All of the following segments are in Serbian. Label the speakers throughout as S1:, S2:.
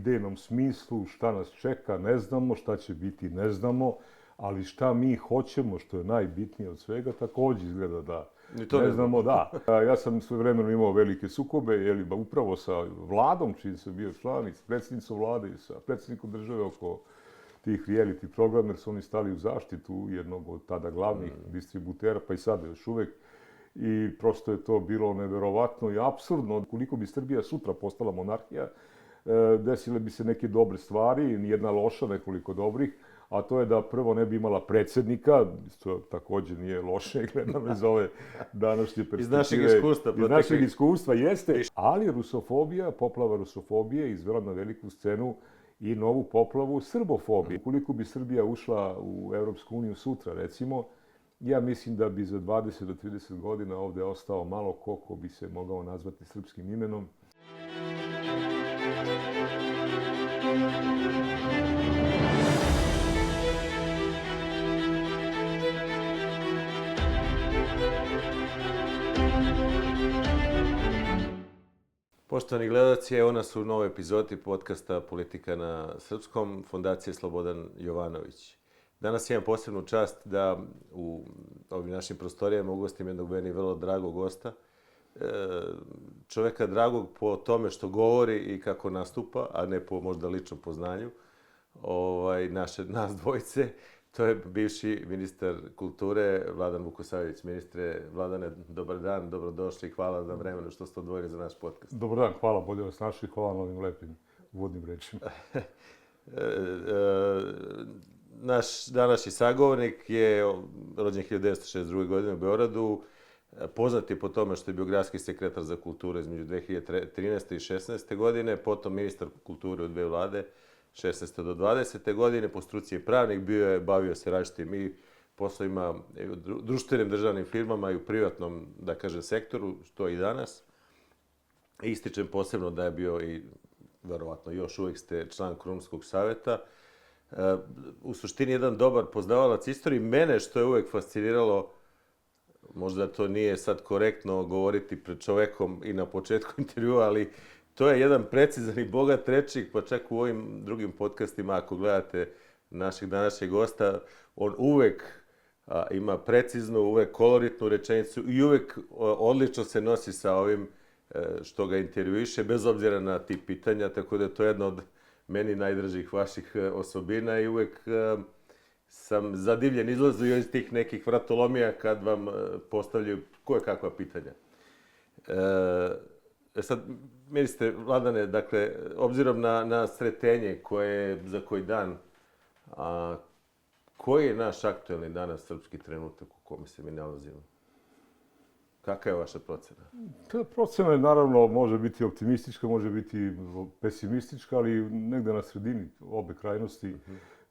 S1: idejnom smislu, šta nas čeka, ne znamo, šta će biti, ne znamo, ali šta mi hoćemo, što je najbitnije od svega, takođe izgleda da ne znamo, da. Ja sam svojevremeno imao velike sukobe, upravo sa vladom, čiji sam bio član, i s predsjednicom vlade i sa predsjednikom države oko tih reality programa, jer su oni stali u zaštitu jednog od tada glavnih distributera, pa i sada još uvek. I prosto je to bilo neverovatno i apsurdno. Koliko bi Srbija sutra postala monarhija, desile bi se neke dobre stvari, nijedna loša, nekoliko dobrih, a to je da prvo ne bi imala predsjednika, što takođe nije loše, gledam iz ove današnje perspektive.
S2: Iz našeg iskustva.
S1: Iz našeg iskustva, jeste. Ali rusofobija, poplava rusofobije, izvela na veliku scenu i novu poplavu srbofobije. Koliko bi Srbija ušla u Evropsku uniju sutra, recimo, ja mislim da bi za 20 do 30 godina ovde ostao malo ko bi se mogao nazvati srpskim imenom.
S2: Poštovani gledalci, evo nas u novoj epizodi podcasta Politika na srpskom, Fondacije Slobodan Jovanović. Danas imam posebnu čast da u ovim našim prostorijama ugostim jednog meni vrlo dragog gosta. Čoveka dragog po tome što govori i kako nastupa, a ne po možda ličnom poznanju nas dvojice. To je bivši ministar kulture Vladan Vukosavljević. Ministre Vladane, dobar dan, dobrodošli i hvala na vremenu što ste odvojili za naš podcast.
S1: Dobar dan, hvala, bolje vas našli, hvala na ovim lepim uvodnim rečima.
S2: Naš današnji sagovornik je rođen 1962. godine u Beogradu. Poznat je po tome što je bio gradski sekretar za kulturu između 2013. i 2016. godine, potom ministar kulture u dve vlade, 16. do 20. godine, po struci je pravnik, bavio se različitim i poslovima u društvenim državnim firmama i u privatnom, da kažem, sektoru, što i danas. Ističem posebno da je bio i, verovatno, još uvek ste član Krunskog saveta. U suštini jedan dobar poznavalac istorije. Mene što je uvek fasciniralo, možda to nije sad korektno govoriti pred čovekom i na početku intervjua, ali to je jedan precizan i bogat rečnik, pa čak u ovim drugim podcastima, ako gledate našeg današnjeg gosta, on uvek ima preciznu, uvek koloritnu rečenicu i uvek odlično se nosi sa ovim što ga intervjuiše, bez obzira na tip pitanja, tako da je to jedna od meni najdražih vaših osobina i uvek sam zadivljen, izlazio iz tih nekih vratolomija kad vam postavljaju koje kakva pitanja. Sad, ministre Vladane, dakle, obzirom na sretenje koje je za koji dan, koji je naš aktuelni danas srpski trenutak u kome se mi nalazimo? Kakva je vaša procena?
S1: Ta procena je, naravno, može biti optimistička, može biti pesimistička, ali negde na sredini obe krajnosti.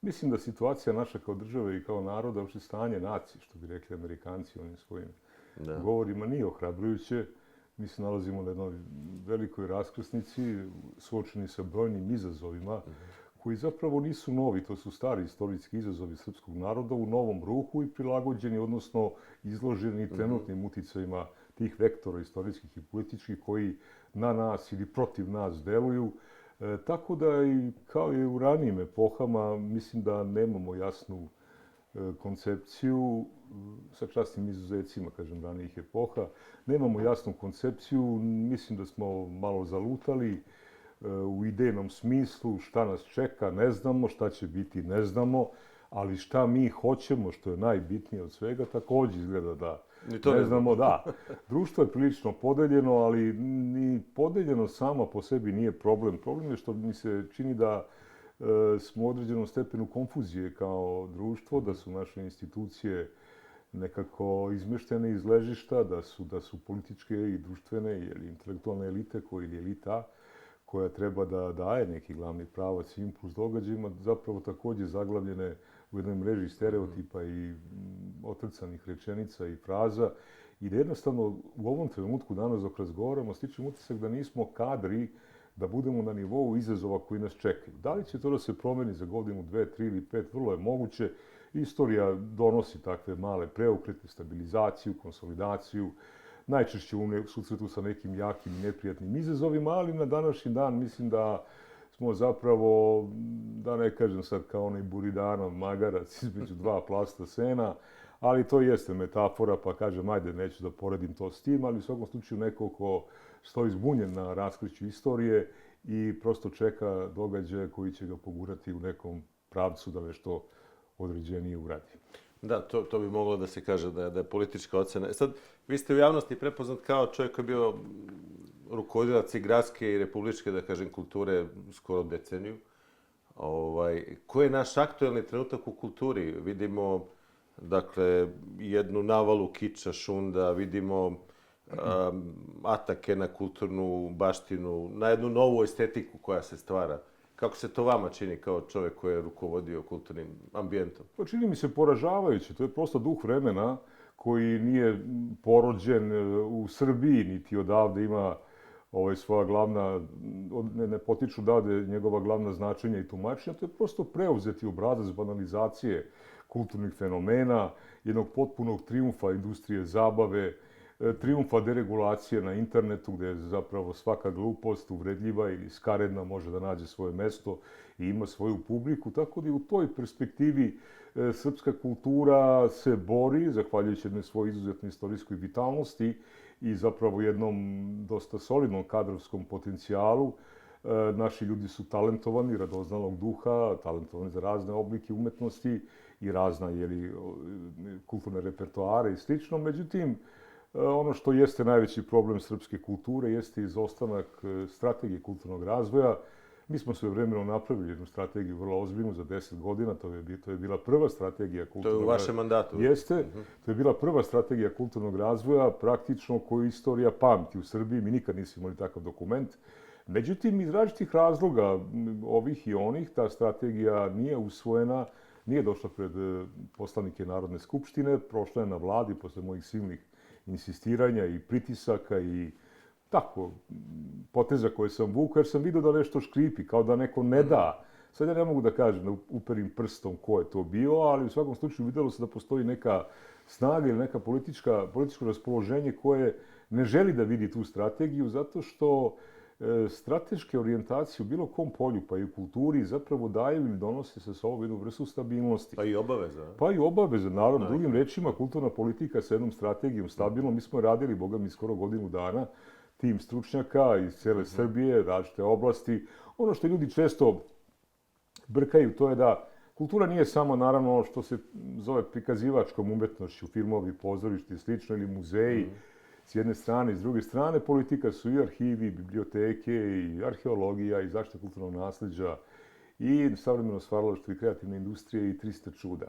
S1: Mislim da situacija naša kao države i kao naroda, uopšte stanje nacije, što bi rekli Amerikanci onim svojim govorima, nije ohrabrujuće. Mi se nalazimo na jednoj velikoj raskrsnici, suočeni sa brojnim izazovima, koji zapravo nisu novi, to su stari istorijski izazovi srpskog naroda u novom ruhu i prilagođeni, odnosno izloženi trenutnim uticajima tih vektora istorijskih i političkih koji na nas ili protiv nas deluju. Tako da i kao i u ranijim epohama, mislim da nemamo jasnu koncepciju, sa častim izuzecima, kažem, ranijih epoha, nemamo jasnu koncepciju, mislim da smo malo zalutali u idejnom smislu, šta nas čeka, ne znamo, šta će biti, ne znamo, ali šta mi hoćemo, što je najbitnije od svega, takođe izgleda da ne znamo, da. Društvo je prilično podeljeno, ali ni podeljeno samo po sebi nije problem. Problem je što mi se čini da smo u određenom stepenu konfuzije kao društvo, da su naše institucije nekako izmeštene iz ležišta, da su političke i društvene ili intelektualne elite ili elita koja treba da daje neki glavni pravac i impuls događajima, zapravo takođe zaglavljene u jednoj mreži stereotipa i otrcanih rečenica i fraza i da jednostavno u ovom trenutku danas dok razgovaramo stičem utisak da nismo kadri da budemo na nivou izazova koji nas čekaju. Da li će to da se promeni za godinu, 2, 3 ili 5, vrlo je moguće. Istorija donosi takve male preokrete, stabilizaciju, konsolidaciju, najčešće u susretu sa nekim jakim i neprijatnim izazovima, ali na današnji dan mislim da smo zapravo, da ne kažem sad kao onaj Buridanov magarac između dva plasta sena, ali to jeste metafora, pa kažem, ajde, neću da poredim to s tim, ali u svakom slučaju neko ko stoji zbunjen na raskriću istorije i prosto čeka događaje koji će ga pogurati u nekom pravcu da nešto određenije uradi.
S2: Da, to bi moglo da se kaže da je politička ocena. Sad, vi ste u javnosti prepoznat kao čovjek koji je bio rukovodilac i gradske i republičke, da kažem, kulture skoro deceniju. Koji je naš aktuelni trenutak u kulturi? Vidimo, dakle, jednu navalu kiča, šunda, vidimo atake na kulturnu baštinu, na jednu novu estetiku koja se stvara. Kako se to vama čini kao čovjek koji je rukovodio kulturnim ambijentom?
S1: Pa čini mi se poražavajuće. To je prosto duh vremena koji nije porođen u Srbiji, niti odavde ima svoja glavna, ne potiču odavde njegova glavna značenja i tumačenja. To je prosto preuzeti obrazac banalizacije kulturnih fenomena, jednog potpunog trijumfa industrije zabave, trijumfa deregulacije na internetu, gdje je zapravo svaka glupost uvredljiva ili skaredna može da nađe svoje mesto i ima svoju publiku. Tako da i u toj perspektivi srpska kultura se bori, zahvaljujući jednoj svojoj izuzetnoj istorijskoj vitalnosti i zapravo jednom dosta solidnom kadrovskom potencijalu. Naši ljudi su talentovani, radoznalog duha, talentovani za razne oblike umetnosti i razna kulturne repertoare i slično. Međutim, ono što jeste najveći problem srpske kulture jeste izostanak strategije kulturnog razvoja. Mi smo svojevremeno napravili jednu strategiju vrlo ozbiljnu za 10 godina. To je bila prva strategija kulturnog razvoja.
S2: To je u vašem mandatu?
S1: Jeste. To je bila prva strategija kulturnog razvoja, praktično koju istorija pamti u Srbiji. Mi nikad nismo imali takav dokument. Međutim, iz različitih razloga, ovih i onih, ta strategija nije usvojena, nije došla pred poslanike Narodne skupštine, prošla je na vladi posle mojih silnih insistiranja i pritisaka i tako, poteza koje sam vukao, jer sam vidio da nešto škripi, kao da neko ne da. Sad ja ne mogu da kažem, da uperim prstom ko je to bio, ali u svakom slučaju vidjelo se da postoji neka snaga ili neka političko raspoloženje koje ne želi da vidi tu strategiju, zato što strateške orijentacije u bilo kom polju, pa i u kulturi, zapravo daju ili donose sa sobom jednu vrstu stabilnosti.
S2: Pa i obaveza.
S1: Pa i obaveza, naravno. Drugim rečima, kulturna politika sa jednom strategijom stabilnom. Mi smo radili, boga mi, skoro godinu dana, tim stručnjaka iz cele Srbije, različite oblasti. Ono što ljudi često brkaju, to je da kultura nije samo, naravno, ono što se zove prikazivačkom umetnošću, filmovi, pozorišti i slično, ili muzeji, s jedne strane, i s druge strane, politika su i arhivi, i biblioteke, i arheologija, i zaštita kulturnog nasljeđa, i savremeno stvaralaštvo i kreativne industrije, i 300 čuda.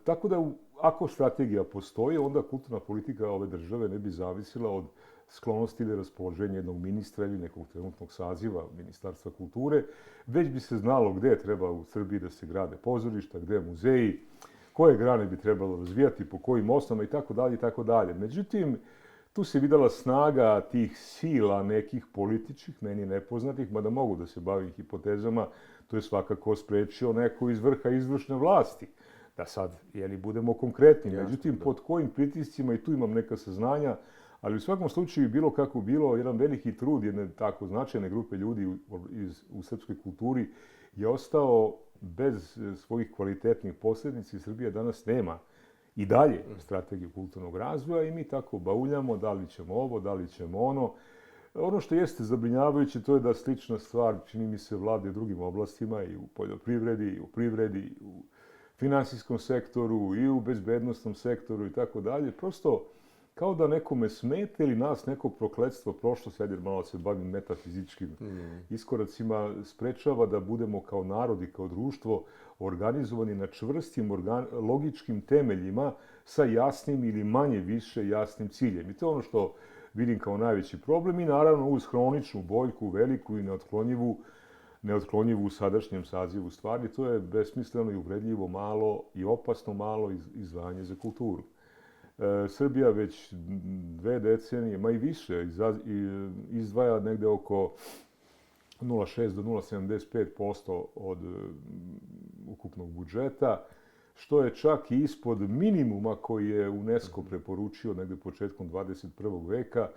S1: Tako da, ako strategija postoji, onda kulturna politika ove države ne bi zavisila od sklonosti ili raspoloženja jednog ministra ili nekog trenutnog saziva Ministarstva kulture, već bi se znalo gdje treba u Srbiji da se grade pozorišta, gdje muzeji, koje grane bi trebalo razvijati, po kojim osnovama i tako dalje i tako dalje. Međutim, tu se videla snaga tih sila nekih političkih, meni nepoznatih, mada mogu da se bavim hipotezama, to je svakako sprečio neko iz vrha izvršne vlasti. Da sad, budemo konkretni. Međutim, pod kojim pritiscima, i tu imam neka saznanja, ali u svakom slučaju bilo kako bilo, jedan veliki trud jedne tako značajne grupe ljudi u srpskoj kulturi je ostao bez svojih kvalitetnih posrednica i Srbija danas nema i dalje strategiju kulturnog razvoja i mi tako bauljamo da li ćemo ovo, da li ćemo ono. Ono što jeste zabrinjavajuće to je da slična stvar, čini mi se, vlade u drugim oblastima, i u poljoprivredi, i u privredi, i u finansijskom sektoru, i u bezbednostnom sektoru i tako dalje. Prosto kao da nekome smete ili nas neko prokletstvo prošlo, sad jer malo se bavim metafizičkim iskoracima, sprečava da budemo kao narod i kao društvo organizovani na čvrstim logičkim temeljima sa jasnim ili manje više jasnim ciljem. I to je ono što vidim kao najveći problem i naravno uz hroničnu boljku, veliku i neotklonjivu u sadašnjem sazivu stvari. To je besmisleno i uvredljivo malo i opasno malo izdvajanje za kulturu. Srbija već 2 decenije, ma i više, izdvaja negde oko 0,6 do 0,75% od ukupnog budžeta, što je čak i ispod minimuma koji je UNESCO preporučio negde početkom 21. veka,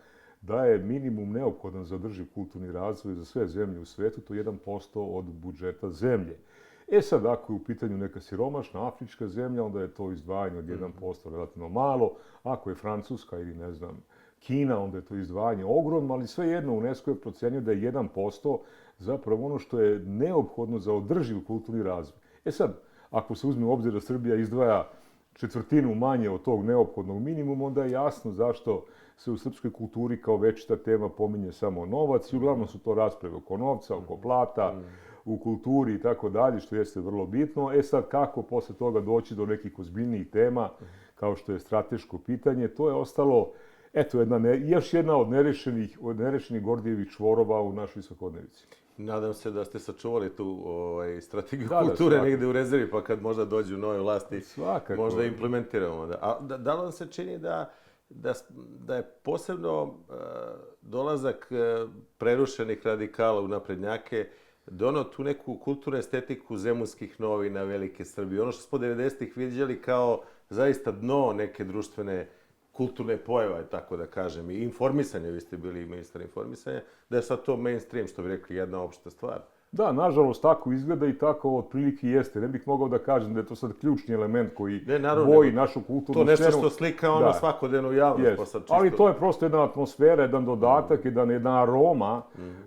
S1: da je minimum neophodan za održiv kulturni razvoj za sve zemlje u svetu, to je 1% od budžeta zemlje. E sad, ako je u pitanju neka siromašna afrička zemlja, onda je to izdvajanje od 1% relativno malo. Ako je Francuska ili, ne znam, Kina, onda je to izdvajanje ogromno, ali svejedno UNESCO je procenio da je 1% zapravo ono što je neophodno za održiv kulturni razvoj. E sad, ako se uzme u obzir da Srbija izdvaja četvrtinu manje od tog neophodnog minimuma, onda je jasno zašto se u srpskoj kulturi kao večita tema pominje samo novac i uglavnom su to rasprave oko novca, oko plata, u kulturi i tako dalje, što jeste vrlo bitno. E sad, kako posle toga doći do nekih ozbiljnijih tema, kao što je strateško pitanje, to je ostalo, eto, još jedna od nerešenih Gordijevih čvorova u našoj svakodnevici.
S2: Nadam se da ste sačuvali tu strategiju kulture negde u rezervi, pa kad možda dođu nove vlasti, možda implementiramo. Da li vam se čini da je posebno dolazak prerušenih radikala u naprednjake donao tu neku kulturnu estetiku zemunskih novina Velike Srbije? Ono što smo 90-ih vidjeli kao zaista dno neke društvene kulturne pojave, tako da kažem, i informisanje, vi ste bili ministar informisanja, da je sad to mainstream, što bi rekli, jedna opšta stvar.
S1: Da, nažalost, tako izgleda i tako otprilike jeste. Ne bih mogao da kažem da je to sad ključni element koji boji našu kulturnu scenu.
S2: To nešto što slika ono svakodnevno javnost.
S1: Ali to je prosto jedna atmosfera, jedan dodatak, jedna aroma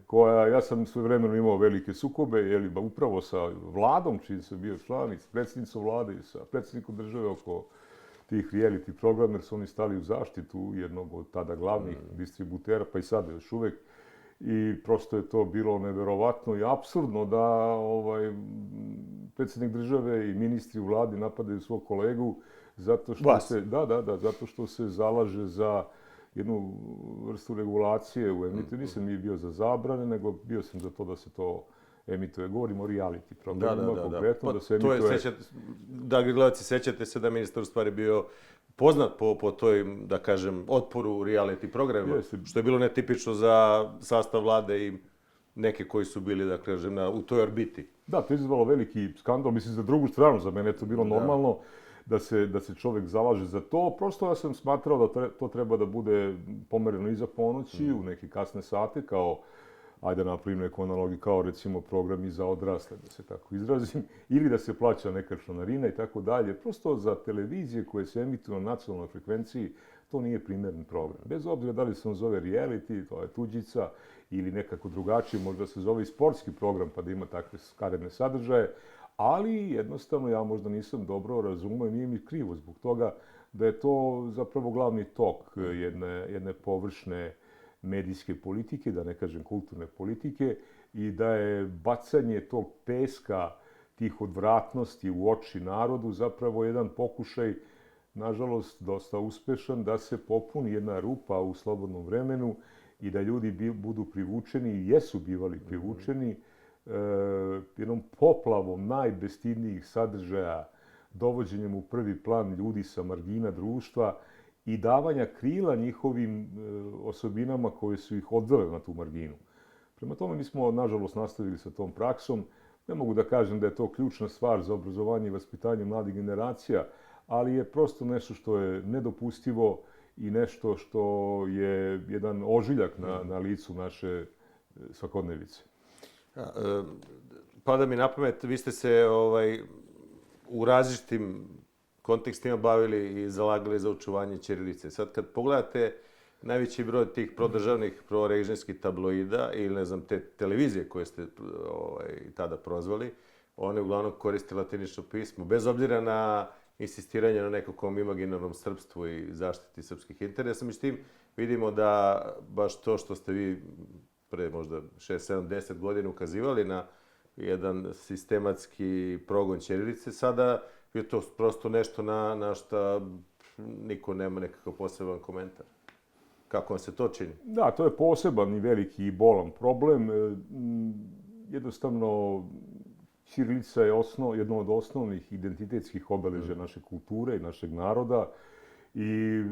S1: koja, ja sam svojevremeno imao velike sukobe, upravo sa vladom, čiji sam bio član, i s predsjednicom vlade i sa predsjednikom države oko tih reality programa, jer su oni stali u zaštitu jednog od tada glavnih distributera, pa i sada još uvek. I prosto je to bilo neverovatno i apsurdno da predsjednik države i ministri u vladi napadaju svog kolegu zato što se zalaže za jednu vrstu regulacije u emitiju. Nisam mi bio za zabrane, nego bio sam za to da se to emituje. Govorimo o reality programima, konkretno da se emituje.
S2: Dragi gledalci, sećate se da ministar u stvari bio poznat po toj, da kažem, otporu reality programima, što je bilo netipično za sastav vlade i neke koji su bili, da kažem, u toj orbiti.
S1: Da, to je izazvalo veliki skandal, mislim, za drugu stranu, za mene je to bilo normalno da se čovek zalaže za to. Prosto ja sam smatrao da to treba da bude pomereno iza ponoći, u neke kasne sate, kao, ajde napravim neku analogiju, kao recimo programi za odrasle, da se tako izrazim, ili da se plaća neka članarina i tako dalje. Prosto za televizije koje se emituju na nacionalnoj frekvenciji, to nije primeren program. Bez obzira da li se on zove reality, to je tuđica, ili nekako drugačije, možda se zove i sportski program pa da ima takve skaredne sadržaje, ali jednostavno ja možda nisam dobro razumio i nije mi krivo zbog toga da je to zapravo glavni tok jedne površne medijske politike, da ne kažem kulturne politike, i da je bacanje tog peska, tih odvratnosti u oči narodu zapravo jedan pokušaj, nažalost dosta uspešan, da se popuni jedna rupa u slobodnom vremenu i da ljudi budu privučeni i jesu bivali privučeni jednom poplavom najbestidnijih sadržaja, dovođenjem u prvi plan ljudi sa margina društva i davanja krila njihovim osobinama koje su ih odvele na tu marginu. Prema tome mi smo, nažalost, nastavili sa tom praksom. Ne mogu da kažem da je to ključna stvar za obrazovanje i vaspitanje mladih generacija, ali je prosto nešto što je nedopustivo i nešto što je jedan ožiljak na licu naše svakodnevice.
S2: Pada mi na pamet, vi ste se u različitim kontekstima bavili i zalagali za očuvanje ćirilice. Sad kad pogledate najveći broj tih prodržavnih, prorežimskih tabloida ili, ne znam, te televizije koje ste tada prozvali, one uglavnom koriste latinično pismo, bez obzira na insistiranje na nekakvom imaginarnom srpstvu i zaštiti srpskih interesa. Međutim, vidimo da baš to što ste vi pre možda 6, 7, 10 godina ukazivali na jedan sistematski progon ćirilice, sada je to prosto nešto na što niko nema nekakav poseban komentar. Kako vam se to čini?
S1: Da, to je poseban i veliki i bolan problem. Jednostavno, ćirilica je jedno od osnovnih identitetskih obeležja naše kulture i našeg naroda I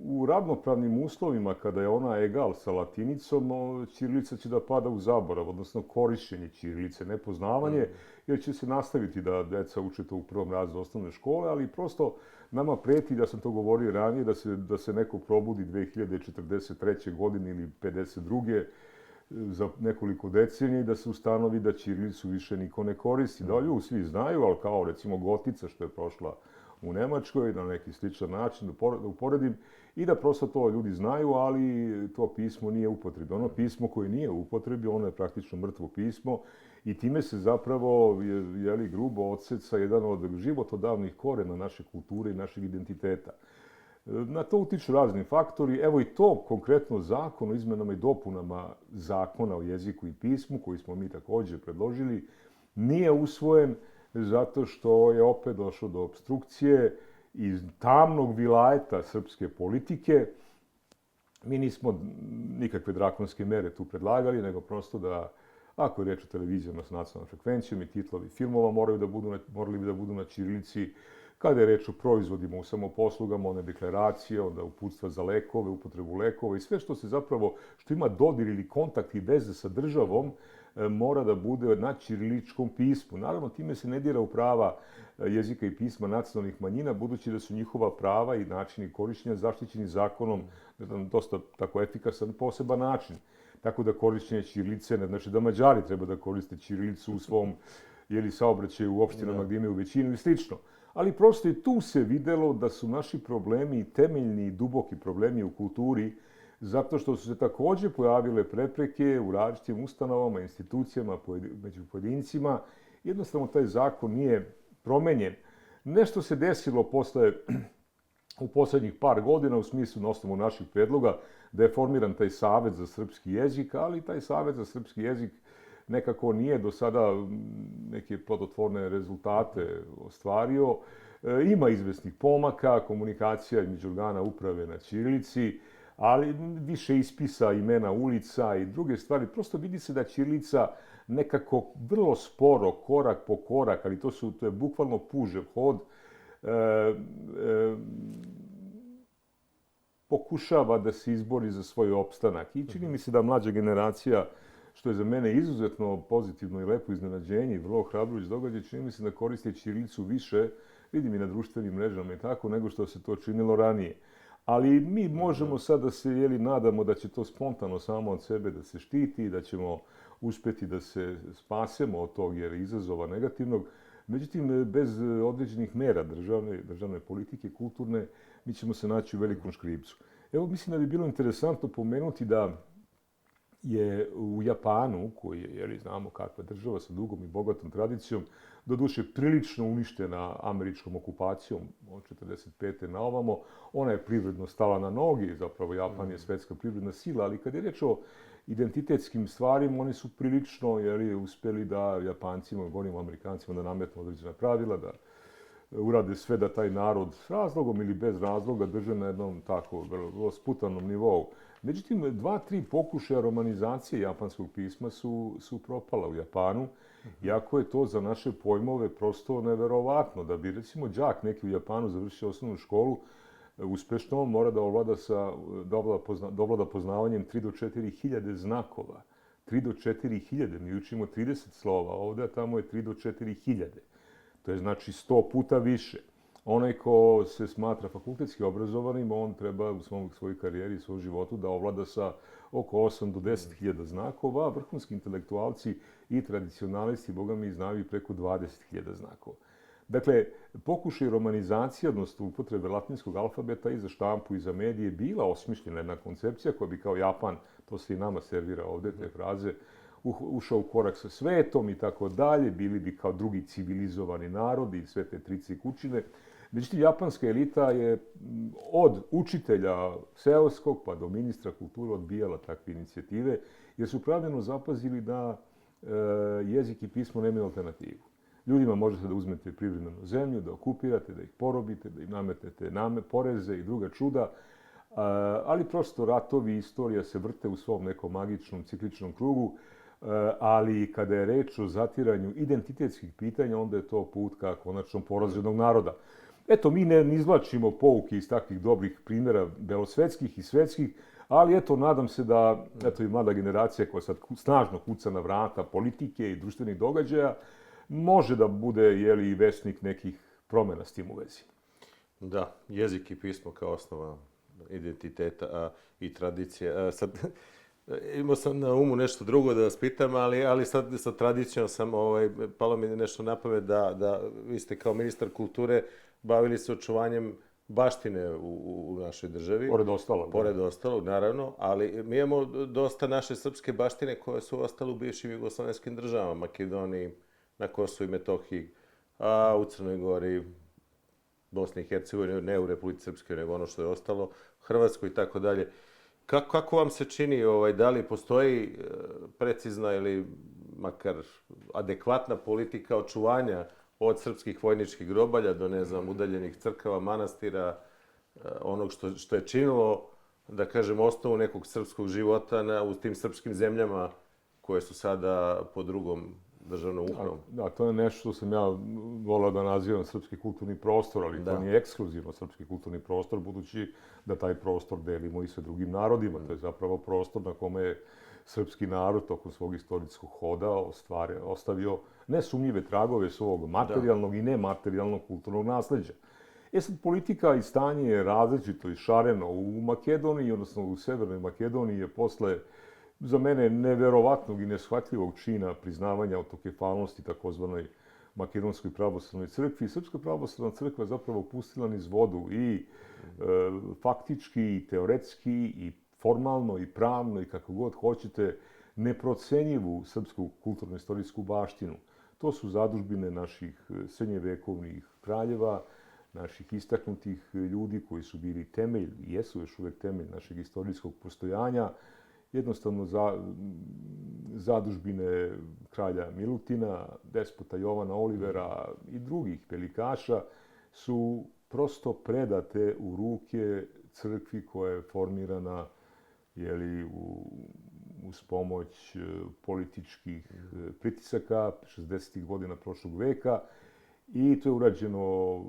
S1: u ravnopravnim uslovima, kada je ona egal sa latinicom, ćirilica će da pada u zaborav, odnosno korišćenje ćirilice, nepoznavanje, jer će se nastaviti da deca uče to u prvom razredu osnovne škole, ali prosto nama preti, da sam to govorio ranije, da se neko probudi 2043. godine ili 52. za nekoliko decenija i da se ustanovi da ćirilicu više niko ne koristi. Da ljudi svi znaju, ali kao recimo Gotica što je prošla u Nemačkoj, na neki sličan način, da uporedim, i da prosto to ljudi znaju, ali to pismo nije upotrebi. Ono pismo koje nije u upotrebi, ono je praktično mrtvo pismo i time se zapravo, grubo odseca jedan od životodavnih korena naše kulture i našeg identiteta. Na to utiču razni faktori. Evo i to konkretno zakon o izmenama i dopunama zakona o jeziku i pismu, koji smo mi također predložili, nije usvojen zato što je opet došlo do obstrukcije iz tamnog vilajeta srpske politike. Mi nismo nikakve drakonske mere tu predlagali, nego prosto da, ako je reč o televizijama s nacionalnom frekvencijom i titlovi filmova morali bi da budu na ćirilici. Kada je reč o proizvodima u samoposlugama, one deklaracije, onda uputstva za lekove, upotrebu lekova i sve što ima dodir ili kontakt i veze sa državom, mora da bude na ćiriličkom pismu. Naravno, time se ne dira u prava jezika i pisma nacionalnih manjina, budući da su njihova prava i načini korišćenja zaštićeni zakonom na dosta tako efikasan poseban način. Tako da korišćenje ćirilice ne znači da Mađari treba da koriste ćirilicu u svom saobraćaju u opštinama gdje imaju većinu i slično. Ali prosto i tu se videlo da su naši problemi temeljni i duboki problemi u kulturi, zato što su se također pojavile prepreke u različitim ustanovama, institucijama, među pojedincima. Jednostavno taj zakon nije promenjen. Nešto se desilo u posljednjih par godina u smislu na osnovu naših predloga da je formiran taj Savet za srpski jezik, ali taj Savet za srpski jezik nekako nije do sada neke plodotvorne rezultate ostvario. Ima izvesnih pomaka, komunikacija između organa uprave na ćirilici, ali više ispisa imena ulica i druge stvari. Prosto vidi se da ćirilica nekako vrlo sporo, korak po korak, ali to je bukvalno pužev hod, pokušava da se izbori za svoj opstanak. I čini mi se da mlađa generacija, što je za mene izuzetno pozitivno i lepo iznenađenje i vrlo ohrabrujući događaj, čini mi se da koriste ćirilicu više, vidim i na društvenim mrežama i tako, nego što se to činilo ranije. Ali mi možemo sad da se nadamo da će to spontano samo od sebe da se štiti, da ćemo uspjeti da se spasemo od tog jer izazova negativnog. Međutim, bez određenih mera državne politike, kulturne, mi ćemo se naći u velikom škripcu. Evo, mislim da bi bilo interesantno pomenuti da je u Japanu, koji je, znamo kakva država sa dugom i bogatom tradicijom, doduše prilično uništena američkom okupacijom od 1945. na ovamo. Ona je privredno stala na nogi, zapravo Japan je svetska privredna sila, ali kad je reč o identitetskim stvarima, oni su prilično uspjeli da Japancima, govorimo o Amerikancima, da nametnu određena pravila, da urade sve da taj narod s razlogom ili bez razloga drže na jednom tako vrlo sputanom nivou. Međutim, 2-3 pokušaja romanizacije japanskog pisma su propala u Japanu, iako je to za naše pojmove prosto neverovatno. Da bi, recimo, đak neki u Japanu završio osnovnu školu, uspešno mora da ovlada poznavanjem 3 do 4 hiljade znakova. 3 do 4 hiljade, mi učimo 30 slova ovdje, a tamo je 3 do 4 hiljade. To je znači 100 puta više. Onaj ko se smatra fakultetski obrazovanim, on treba u svojoj karijeri i svom životu da ovlada sa oko 8 do 10 hiljada znakova, a vrhunski intelektualci i tradicionalisti, boga mi, znaju i preko 20 hiljada znakova. Dakle, pokušaj romanizacije, odnosno upotrebe latinskog alfabeta i za štampu i za medije, bila osmišljena jedna koncepcija koja bi kao Japan, to se i nama servira ovdje, te fraze, ušao u korak sa svetom i tako dalje, bili bi kao drugi civilizovani narodi i sve te trice i kućine. Međutim, japanska elita je od učitelja seoskog pa do ministra kulture odbijala takve inicijative, jer su pravilno zapazili da jezik i pismo nemaju alternativu. Ljudima možete da uzmete privremenu zemlju, da okupirate, da ih porobite, da im nametnete poreze i druga čuda, ali prosto ratovi i istorija se vrte u svom nekom magičnom cikličnom krugu, ali kada je reč o zatiranju identitetskih pitanja, onda je to put ka konačnom porazu jednog naroda. Eto, mi ne izvlačimo pouke iz takvih dobrih primjera belosvetskih i svetskih, ali eto, nadam se da eto, i mlada generacija koja sad snažno kuca na vrata politike i društvenih događaja može da bude i vesnik nekih promjena s tim u vezi.
S2: Da, jezik i pismo kao osnova identiteta i tradicije. Sad, imao sam na umu nešto drugo da vas pitam, ali sad sa tradicijom palo mi nešto na pamet da vi ste kao ministar kulture bavili se očuvanjem baštine u našoj državi. Pored ostalog, naravno, ali mi imamo dosta naše srpske baštine koje su ostale u bivšim jugoslovenskim državama, Makedoniji, na Kosovu i Metohiji, a u Crnoj Gori, Bosni i Hercegovini, ne u Republici Srpskoj, nego ono što je ostalo, Hrvatskoj i tako dalje. Kako vam se čini, da li postoji precizna ili makar adekvatna politika očuvanja od srpskih vojničkih grobalja do, ne znam, udaljenih crkava, manastira, onog što je činilo, da kažem, osnovu nekog srpskog života u tim srpskim zemljama koje su sada pod drugom državnom upravom?
S1: Da, to je nešto što sam ja volao da nazivam srpski kulturni prostor, ali to nije ekskluzivno srpski kulturni prostor, budući da taj prostor delimo i sa drugim narodima. To je zapravo prostor na kome je srpski narod tokom svog istorijskog hoda ostavio nesumnjive tragove svog materijalnog i nematerijalnog kulturnog nasleđa. Sad, politika i stanje je različito i šareno. U Makedoniji, odnosno u Severnoj Makedoniji je posle, za mene, neverovatnog i neshvatljivog čina priznavanja autokefalnosti takozvanoj Makedonskoj pravoslavnoj crkvi. Srpska pravoslavna crkva zapravo pustila niz vodu i faktički, i teoretski, i formalno, i pravno, i kako god hoćete, neprocenjivu srpsku kulturno-istorijsku baštinu. To su zadužbine naših srednjevekovnih kraljeva, naših istaknutih ljudi koji su bili temelj, i jesu još uvek temelj našeg istorijskog postojanja, jednostavno zadužbine kralja Milutina, despota Jovana Olivera i drugih velikaša su prosto predate u ruke crkvi koja je formirana uz pomoć političkih pritisaka 60. godina prošlog veka. I to je urađeno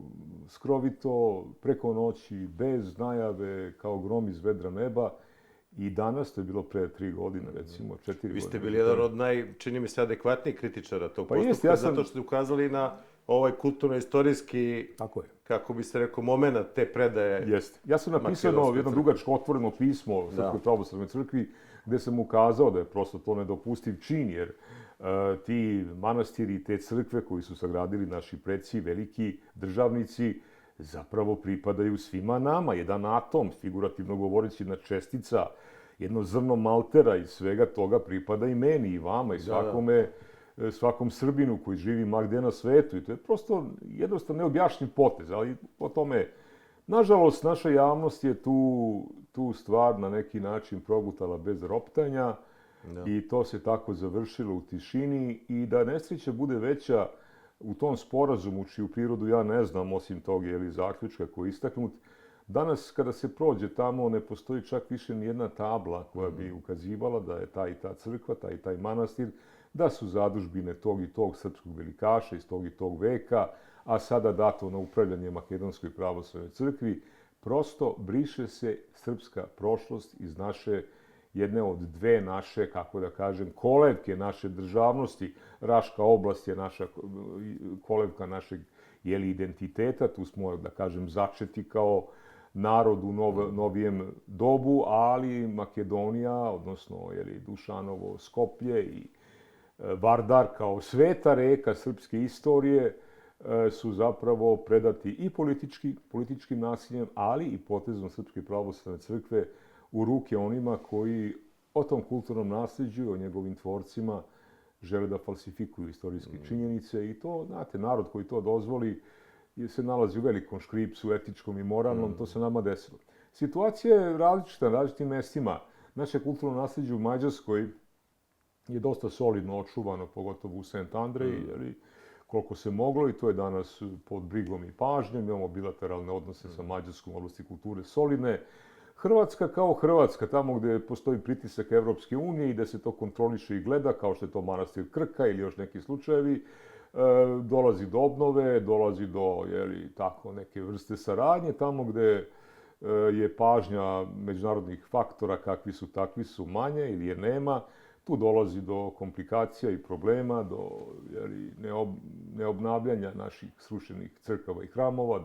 S1: skrovito, preko noći, bez najave, kao grom iz vedra neba. I danas, to je bilo pre 3 godine, recimo, 4 godine.
S2: Vi ste bili jedan od čini mi se, adekvatnijih kritičara tog postupka, zato što ste ukazali na ovaj kulturno-istorijski, kako bi se rekao, moment te predaje.
S1: Jeste. Ja sam napisao jedno dugačko otvoreno pismo Srpskoj pravoslavnoj crkvi, gde sam ukazao da je prosto to nedopustiv čin, jer ti manastiri i te crkve koji su sagradili naši preci, veliki državnici, zapravo pripadaju svima nama. Jedan atom, figurativno govoreći, jedna čestica, jedno zrno maltera i svega toga pripada i meni, i vama, i svakom Srbinu koji živi ma gde na svetu. I to je prosto jednostavno neobjašnjiv potez, ali po tome, nažalost, naša javnost je tu stvar na neki način progutala bez roptanja i to se tako završilo u tišini, i da nesreća bude veća u tom sporazumu, čiju prirodu ja ne znam, osim toga zaključka koji je istaknut. Danas, kada se prođe tamo, ne postoji čak više ni jedna tabla koja bi ukazivala da je ta i ta crkva, taj i taj manastir, da su zadužbine tog i tog srpskog velikaša iz tog i tog veka, a sada dato na upravljanje Makedonskoj pravoslavnoj crkvi. Prosto briše se srpska prošlost iz naše, jedne od dve naše, kako da kažem, kolevke naše državnosti. Raška oblast je naša kolevka našeg identiteta, tu smo, da kažem, začeti kao narod u novijem dobu, ali Makedonija, odnosno Dušanovo Skoplje i Vardar kao sveta reka srpske istorije su zapravo predati i političkim nasiljem, ali i potezom Srpske pravoslavne crkve u ruke onima koji o tom kulturnom nasljeđu, o njegovim tvorcima, žele da falsifikuju istorijske činjenice. I to, znate, narod koji to dozvoli se nalazi u velikom škripcu, etičkom i moralnom, to se nama desilo. Situacija je različita na različitim mestima. Naše kulturno nasljeđe u Mađarskoj je dosta solidno očuvano, pogotovo u St. Andreji, koliko se moglo, i to je danas pod brigom i pažnjom. Imamo bilateralne odnose sa Mađarskom u oblasti kulture solidne. Hrvatska kao Hrvatska, tamo gde postoji pritisak Evropske unije i da se to kontroliše i gleda, kao što je to manastir Krka ili još neki slučajevi, dolazi do obnove, dolazi do tako neke vrste saradnje, tamo gde je pažnja međunarodnih faktora, kakvi su takvi su, manje ili je nema, tu dolazi do komplikacija i problema, do neobnavljanja naših srušenih crkava i hramova,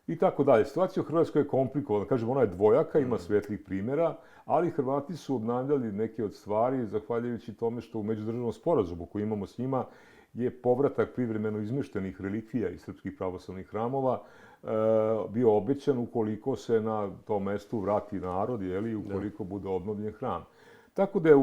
S1: i tako dalje. Situacija u Hrvatskoj je komplikovana. Kažem, ona je dvojaka, ima svetlih primjera, ali Hrvati su obnavljali neke od stvari zahvaljujući tome što u međudržavnom sporazumu koji imamo s njima je povratak privremeno izmeštenih relikvija iz srpskih pravoslavnih hramova bio obećan ukoliko se na tom mestu vrati narod, ukoliko bude obnovljen hram. Tako da je,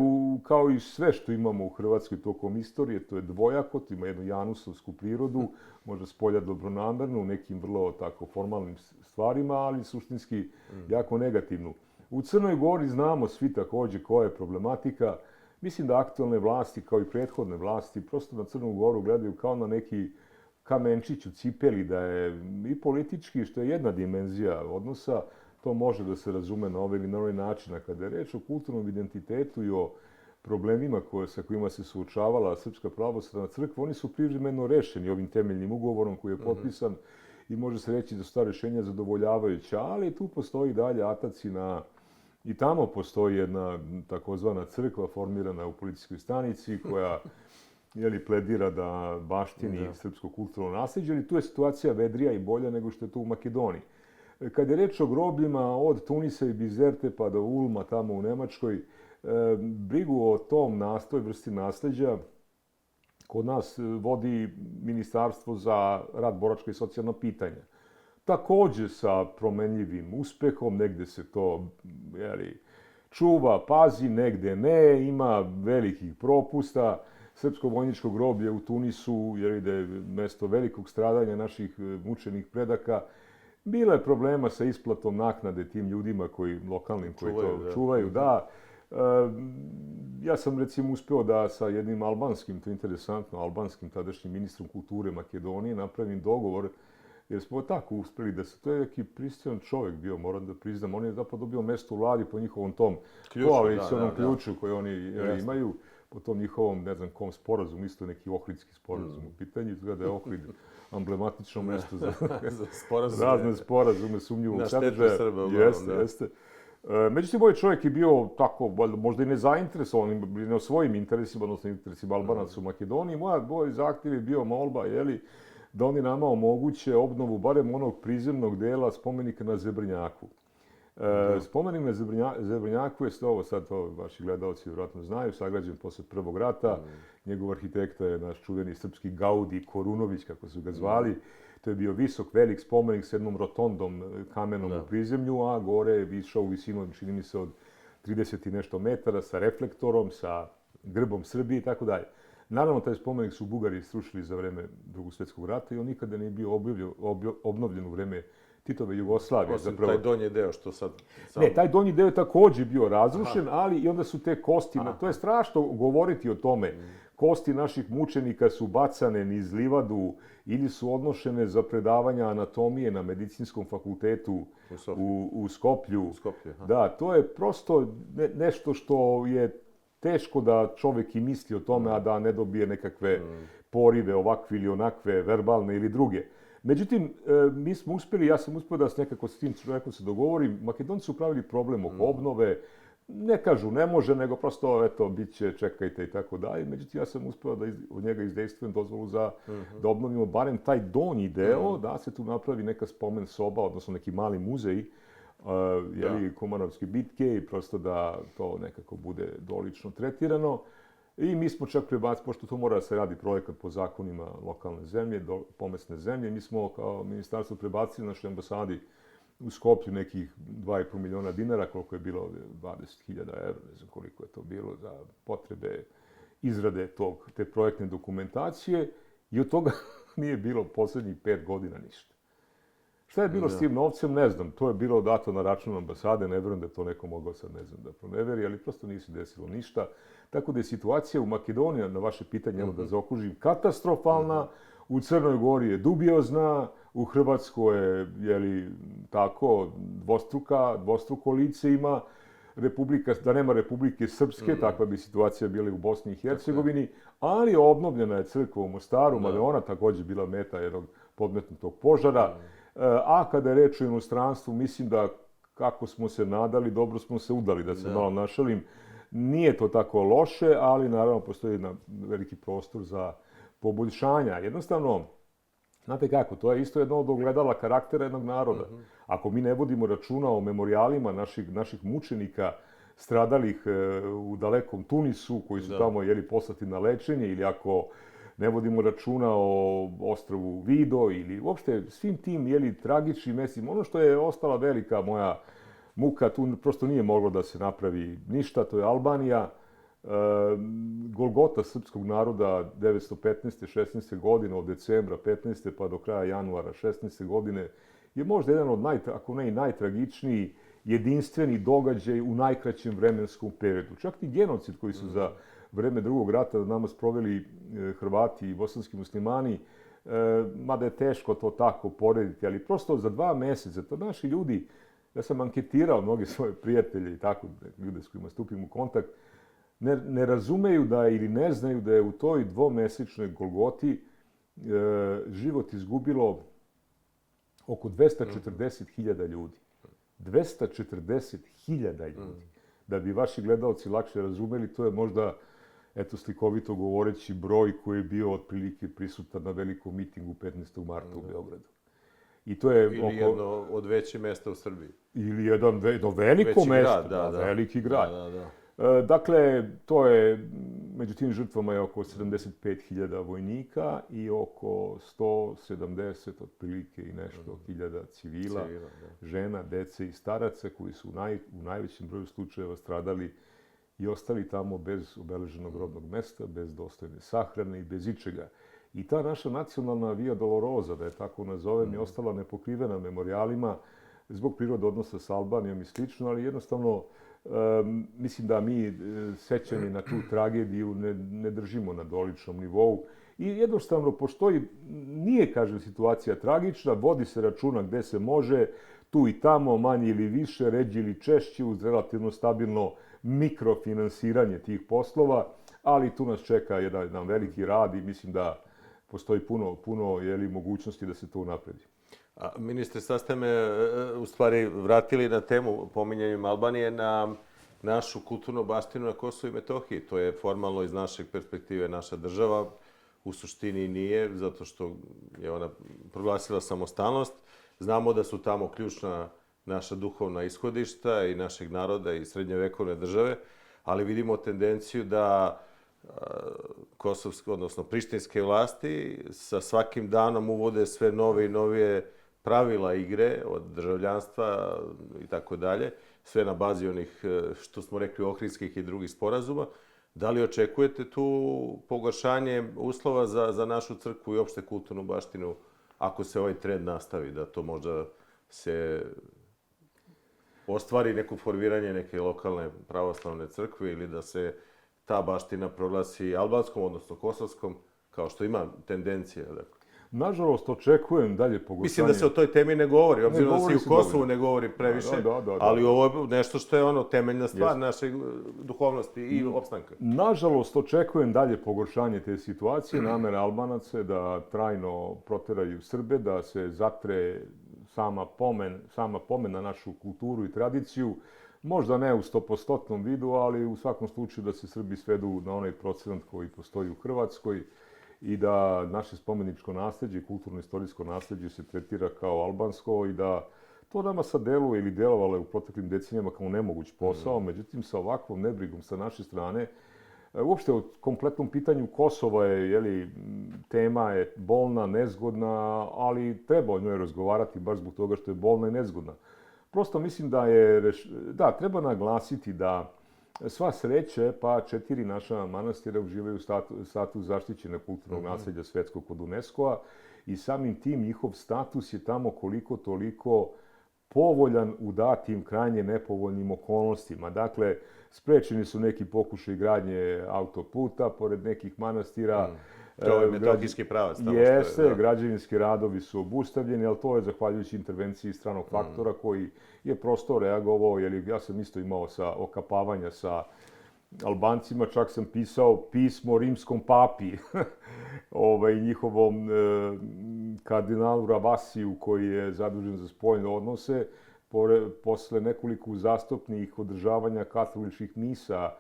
S1: kao i sve što imamo u Hrvatskoj tokom istorije, to je dvojako, to ima jednu janusovsku prirodu, možda spolja dobronamernu, u nekim vrlo tako formalnim stvarima, ali suštinski jako negativnu. U Crnoj Gori znamo svi takođe koja je problematika. Mislim da aktualne vlasti, kao i prethodne vlasti, prosto na Crnu Goru gledaju kao na neki kamenčić u cipeli, da je i politički, što je jedna dimenzija odnosa, to može da se razume na ovaj ili na ovaj način. A kada je reč o kulturnom identitetu i o problemima sa kojima se suočavala Srpska pravoslavna crkva, oni su privremeno rešeni ovim temeljnim ugovorom koji je potpisan i može se reći da su ta rešenja zadovoljavajuća, ali tu postoji dalje ataci i tamo postoji jedna takozvana crkva formirana u policijskoj stanici koja pledira da baštini srpsko kulturno nasleđe, ali tu je situacija vedrija i bolja nego što je to u Makedoniji. Kad je reč o grobljima od Tunisa i Bizerte pa do Ulma tamo u Nemačkoj, brigu o tom vrsti nasleđa kod nas vodi Ministarstvo za rad, boračka i socijalna pitanja. Takođe sa promenljivim uspehom, negde se to čuva, pazi, negde ne, ima velikih propusta. Srpsko vojničko groblje u Tunisu, da je mesto velikog stradanja naših mučenih predaka, bilo je problema sa isplatom naknade tim ljudima lokalnim koji to čuvaju. Da. Ja sam recimo uspeo da sa jednim albanskim, to je interesantno, albanskim tadašnjim ministrom kulture Makedonije napravim dogovor, jer smo tako uspeli da se, to je neki pristojan čovek bio, moram da priznam, on je zapravo dobio mesto u vladi po njihovom tom koalicionom ključu koji oni imaju, po tom njihovom, ne znam kom sporazumu, isto neki ohridski sporazum u pitanju, izgleda je Ohrid amblematično mesto za razne sporazume sumnjivog sadržaja. Jeste. Međutim, ovaj čovjek je bio tako, možda i nezainteresovan, ne o svojim interesima, odnosno interesima Albanaca u Makedoniji. Moj zahtjev je bio molba, da oni nama omoguće obnovu barem onog prizemnog dela spomenika na Zebrnjaku. Spomenik na Zebrnjaku je ovo, sad to vaši gledalci vjerojatno znaju, sagrađen posle Prvog rata. Njegov arhitekta je naš čuveni srpski Gaudi Korunović, kako su ga zvali. To je bio visok, velik spomenik s jednom rotondom kamenom u prizemlju, a gore je išao u visinu, čini mi se, od 30 i nešto metara, sa reflektorom, sa grbom Srbije i tako dalje. Naravno, taj spomenik su Bugari srušili za vreme Drugog svjetskog rata i on nikada nije bio obnovljen u vreme Titove Jugoslavije.
S2: Osim taj donji deo što sad...
S1: Ne, taj donji deo je takođe bio razrušen, ali i onda su te kosti, to je strašno govoriti o tome, kosti naših mučenika su bacane niz livadu ili su odnošene za predavanja anatomije na medicinskom fakultetu u Skoplju. Da, to je prosto nešto što je teško da čovek i misli o tome, a da ne dobije nekakve porive ovakve ili onakve, verbalne ili druge. Međutim, mi smo uspeli, ja sam uspeo da se nekako s tim čovjekom se dogovorim. Makedonci su pravili problem oko obnove. Ne kažu ne može, nego prosto, eto, bit će, čekajte i tako dalje. Međutim, ja sam uspeo da od njega izdejstvujem dozvolu da obnovimo barem taj donji deo, da se tu napravi neka spomen soba, odnosno neki mali muzej, Kumanovske bitke i prosto da to nekako bude dolično tretirano. I mi smo čak prebacili, pošto to mora da se radi projekat po zakonima lokalne zemlje, pomesne zemlje, mi smo kao ministarstvo prebacili našoj ambasadi u Skoplju nekih 2,5 miliona dinara, koliko je bilo 20.000 evra, ne znam koliko je to bilo za potrebe izrade te projektne dokumentacije i od toga nije bilo poslednjih 5 godina ništa. Šta je bilo s tim novcem, ne znam. To je bilo dato na račun ambasade, ne verujem da je to neko mogao sad, ne znam, da proneveri, ali prosto nije se desilo ništa. Tako da je situacija u Makedoniji, na vaše pitanje, evo da zaokružim, katastrofalna, u Crnoj Gori je dubiozna, u Hrvatskoj je, tako, dvostruko lice ima, da nema Republike Srpske, takva bi situacija bila u Bosni i Hercegovini, ali obnovljena je crkva u Mostaru, mada je ona također bila meta jednog podmetnutog požara. A kada je reč o inostranstvu, mislim da kako smo se nadali, dobro smo se udali, da se malo našalim. Nije to tako loše, ali naravno postoji jedan veliki prostor za poboljšanja. Jednostavno, znate kako, to je isto jedno od ogledala karaktera jednog naroda. Ako mi ne vodimo računa o memorijalima naših mučenika stradalih u dalekom Tunisu, koji su tamo poslati na lečenje, ili ako ne vodimo računa o ostrvu Vido ili uopšte svim tim tragičnim mestima. Ono što je ostala velika moja muka, tu prosto nije moglo da se napravi ništa, to je Albanija. Golgota srpskog naroda 915. 16. godine, od decembra 15. pa do kraja januara 16. godine, je možda jedan od, ako ne i najtragičniji, jedinstveni događaj u najkraćem vremenskom periodu. Čak i genocid koji su za vreme drugog rata nama sproveli Hrvati i bosanski muslimani, mada je teško to tako porediti, ali prosto za 2 mjeseca, to naši ljudi, ja sam anketirao mnoge svoje prijatelje i tako, ljude s kojima stupim u kontakt, ne razumeju da ili ne znaju da je u toj 2-mesečnoj Golgoti život izgubilo oko 240.000 ljudi. 240.000 ljudi. Da bi vaši gledalci lakše razumeli, to je možda, eto, slikovito govoreći, broj koji je bio otprilike prisutan na velikom mitingu 15. marta u Beogradu. I to je
S2: ili jedno od većih mjesta u Srbiji.
S1: Ili jedno veliko mesto, veliki grad. Dakle, to je, među tim žrtvama je oko 75.000 vojnika i oko 170 otprilike i nešto hiljada civila, žena, dece i staraca koji su u najvećem broju slučajeva stradali i ostali tamo bez obeleženog rodnog mesta, bez dostojne sahrane i bez ičega. I ta naša nacionalna Via Dolorosa, da je tako nazovem, je ostala nepokrivena memorijalima zbog prirode odnosa s Albanijom i slično, ali jednostavno mislim da mi sećanje na tu tragediju ne držimo na doličnom nivou. I jednostavno postoji, nije, kažem, situacija tragična, vodi se računa gde se može, tu i tamo, manje ili više, ređe ili češće, uz relativno stabilno mikrofinansiranje tih poslova, ali tu nas čeka jedan veliki rad i mislim da postoji puno mogućnosti da se to unapredi.
S2: Ministre, sad ste me u stvari vratili na temu pominjanjem Albanije na našu kulturnu baštinu na Kosovu i Metohiji. To je formalno iz našeg perspektive naša država. U suštini nije, zato što je ona proglasila samostalnost. Znamo da su tamo ključna naša duhovna ishodišta i našeg naroda i srednjovekovne države, ali vidimo tendenciju da kosovske, odnosno prištinske vlasti sa svakim danom uvode sve nove i novije pravila igre od državljanstva i tako dalje, sve na bazi onih, što smo rekli, ohridskih i drugih sporazuma. Da li očekujete tu pogoršanje uslova za našu crkvu i opšte kulturnu baštinu, ako se ovaj trend nastavi, da to možda se ostvari neko formiranje neke lokalne pravoslavne crkve ili da se ta baština proglasi albanskom, odnosno kosovskom, kao što ima tendencija?
S1: Nažalost, očekujem dalje pogoršanje.
S2: Mislim da se o toj temi ne govori, obzirom da se i u Kosovu ne govori previše, ali ovo je nešto što je temeljna stvar naše duhovnosti i opstanka.
S1: Nažalost, očekujem dalje pogoršanje te situacije, namera Albanaca da trajno proteraju Srbe, da se zatre sama pomen na našu kulturu i tradiciju, možda ne u 100% vidu, ali u svakom slučaju da se Srbi svedu na onaj procenat koji postoji u Hrvatskoj i da naše spomeničko nasleđe i kulturno-istorijsko nasleđe se tretira kao albansko i da to nama sad deluje ili delovalo je u proteklim decenijama kao nemoguć posao, međutim sa ovakvom nebrigom sa naše strane, uopšte o kompletnom pitanju Kosova je, tema je bolna, nezgodna, ali treba o njoj razgovarati baš zbog toga što je bolna i nezgodna. Prosto mislim da treba naglasiti da sva sreće, pa 4 naša manastira uživaju status zaštićenog kulturnog nasleđa svetskog kod UNESCO-a i samim tim njihov status je tamo koliko toliko povoljan u datim krajnje nepovoljnim okolnostima. Dakle, sprečeni su neki pokušaj gradnje autoputa pored nekih manastira.
S2: To je metohijski pravac.
S1: Jeste, građevinski radovi su obustavljeni, ali to je zahvaljujući intervenciji stranog faktora koji je prosto reagovao, jer ja sam isto imao okapavanja sa Albancima, čak sam pisao pismo rimskom papi, njihovom kardinalu Ravasiju koji je zadužen za spoljne odnose, posle nekoliko uzastopnih održavanja katoličkih misa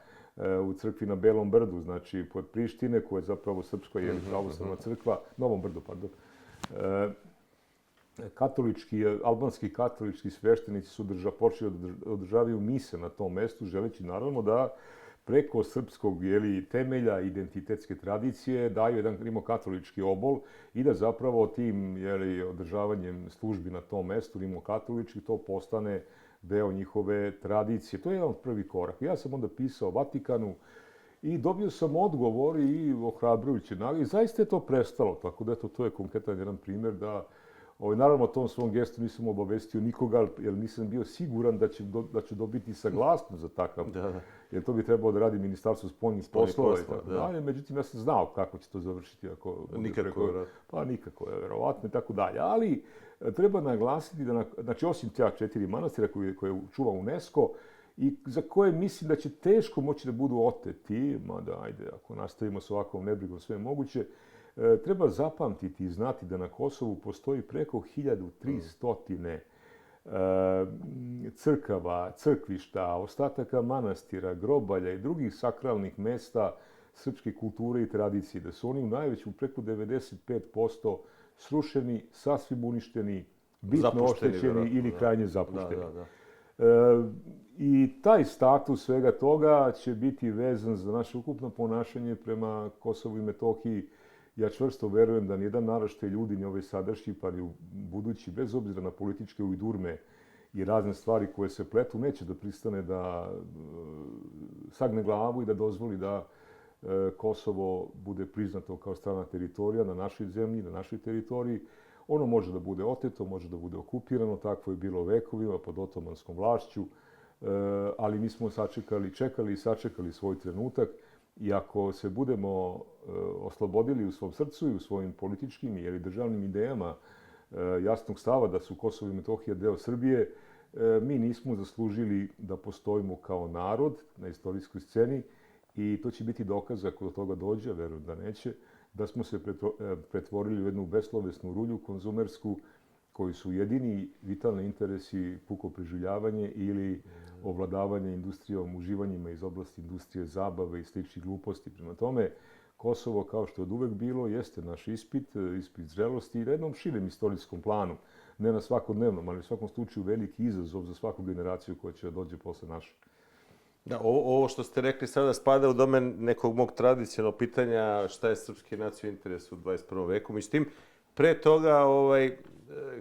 S1: u crkvi na Belom brdu, znači pod Prištine, koja je zapravo srpska i pravoslavna crkva, Novom brdu, pardon. Albanski katolički sveštenici su počeli da održavaju mise na tom mestu, želeći naravno da preko srpskog temelja identitetske tradicije daju jedan rimokatolički obol i da zapravo tim održavanjem službi na tom mestu rimokatolički to postane deo njihove tradicije. To je jedan od prvih koraka. Ja sam onda pisao Vatikanu i dobio sam odgovor i ohrabrujući nagrade. I zaista je to prestalo, tako da eto, to je konkretan jedan primjer da naravno, o tom svom gestu nisam obavestio nikoga, jer nisam bio siguran da ću dobiti saglasnost za takav. Jer to bi trebalo da radi Ministarstvo spoljnih poslova i tako dalje. Međutim, ja sam znao kako će to završiti.
S2: Nikako.
S1: Pa nikako, verovatno i tako dalje. Ali treba naglasiti da, znači, osim tja 4 manastira koje čuva UNESCO i za koje mislim da će teško moći da budu oteti, mada ajde, ako nastavimo s ovakvom nebrigom sve moguće, treba zapamtiti i znati da na Kosovu postoji preko 1300 crkava, crkvišta, ostataka manastira, grobalja i drugih sakralnih mesta srpske kulture i tradicije. Da su oni u najvećem preko 95% srušeni, sasvim uništeni, bitno oštećeni ili krajnje zapušteni. I taj status svega toga će biti vezan za naše ukupno ponašanje prema Kosovu i Metohiji. Ja čvrsto verujem da nijedan naraštaj ljudi, ni ovaj sadašnji, pa ni budući, bez obzira na političke ujdurme i razne stvari koje se pletu, neće da pristane da sagne glavu i da dozvoli da Kosovo bude priznato kao strana teritorija na našoj zemlji, na našoj teritoriji. Ono može da bude oteto, može da bude okupirano, takvo je bilo vekovima pod otomanskom vlašću, ali mi smo čekali i sačekali svoj trenutak. I ako se budemo oslobodili u svom srcu i u svojim političkim ili državnim idejama jasnog stava da su Kosovo i Metohija deo Srbije, mi nismo zaslužili da postojimo kao narod na istorijskoj sceni i to će biti dokaz ako do toga dođe, verujem da neće, da smo se pretvorili u jednu beslovesnu rulju konzumersku koji su jedini vitalni interesi puko preživljavanje ili ovladavanje industrijom, uživanjima iz oblasti industrije, zabave i sličnih gluposti. Prema tome, Kosovo, kao što je od uvek bilo, jeste naš ispit zrelosti i na jednom širem istorijskom planu. Ne na svakodnevnom, ali u svakom slučaju veliki izazov za svaku generaciju koja će da dođe posle naše.
S2: Da, ovo što ste rekli sada spada u domen nekog mog tradicionalnog pitanja šta je srpski nacionalni interes u 21. veku. Međutim, pre toga,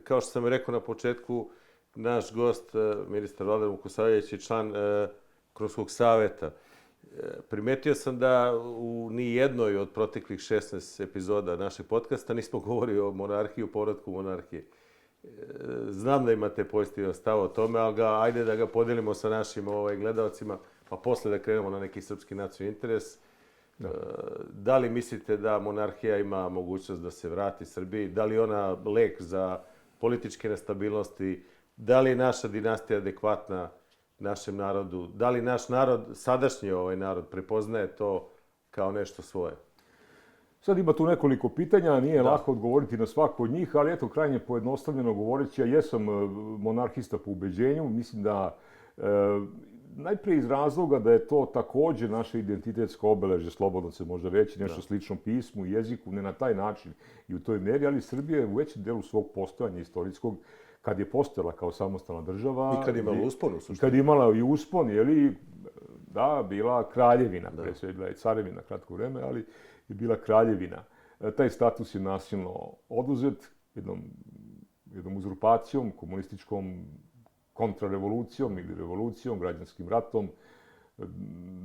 S2: kao što sam rekao na početku, naš gost, ministar Vladimir Vukosavljević, je član Kronskog saveta. Primetio sam da u nijednoj od proteklih 16 epizoda našeg podcasta nismo govorili o monarhiji, o povratku monarhije. Znam da imate pozitivan stav o tome, ali ajde da ga podelimo sa našim gledalcima, pa posle da krenemo na neki srpski nacionalni interes. Da li mislite da monarhija ima mogućnost da se vrati Srbiji? Da li je ona lek za političke nestabilnosti? Da li je naša dinastija adekvatna našem narodu? Da li naš narod, sadašnji narod, prepoznaje to kao nešto svoje?
S1: Sad ima tu nekoliko pitanja, nije lako odgovoriti na svako od njih, ali eto, krajnje pojednostavljeno govoreći, ja jesam monarhista po ubeđenju. Mislim da najprije iz razloga da je to takođe naše identitetsko obeležje, slobodno se može reći, nešto slično pismu i jeziku, ne na taj način i u toj meri, ali Srbija je u većem delu svog postojanja istorijskog, kad je postojala kao samostalna država.
S2: I kad je imala uspon, u suštini.
S1: I kad je imala i uspon, da, bila kraljevina, pre sve bila je carevina kratko vreme, ali je bila kraljevina. Taj status je nasilno oduzet jednom uzurpacijom, komunističkom kontrarevolucijom ili revolucijom, građanskim ratom,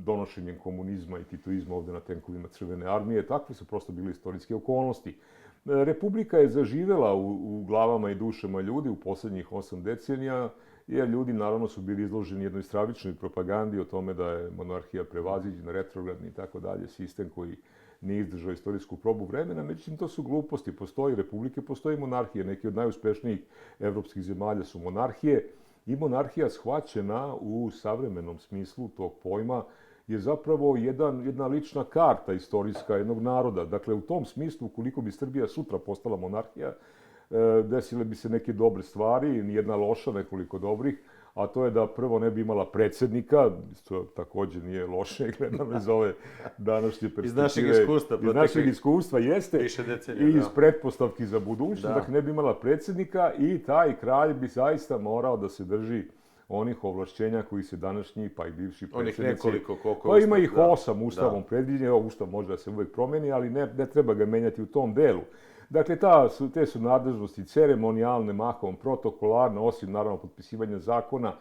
S1: donošenjem komunizma i titoizma ovde na tenkovima Crvene armije. Takve su prosto bile istorijske okolnosti. Republika je zaživela u glavama i dušama ljudi u poslednjih 8 decenija, jer ljudi naravno su bili izloženi jednoj stravičnoj propagandi o tome da je monarhija prevaziđena, retrogradni i tako dalje, sistem koji nije izdržao istorijsku probu vremena. Međutim, to su gluposti. Postoji republike, postoji monarhije. Neki od najuspešnijih evropskih zemalja su monarhije i monarhija shvaćena u savremenom smislu tog pojma je zapravo jedna lična karta istorijska jednog naroda. Dakle, u tom smislu, ukoliko bi Srbija sutra postala monarhija, desile bi se neke dobre stvari, nijedna loša, nekoliko dobrih, a to je da prvo ne bi imala predsjednika, što također nije loše, gledano iz ove današnje perspektive.
S2: Iz našeg iskustva.
S1: Iz našeg iskustva jeste
S2: više decenija,
S1: i iz pretpostavki za budućnost, dakle ne bi imala predsjednika i taj kralj bi zaista morao da se drži onih ovlašćenja koji se današnji, pa i bivši predsjednici...
S2: Onih nekoliko, koliko...
S1: Pa ima ih 8 ustavom predviđenja, ustav može da se uvek promeni, ali ne treba ga menjati u tom delu. Dakle, te su nadležnosti ceremonijalne, mahom protokolarne, osim naravno potpisivanja zakona.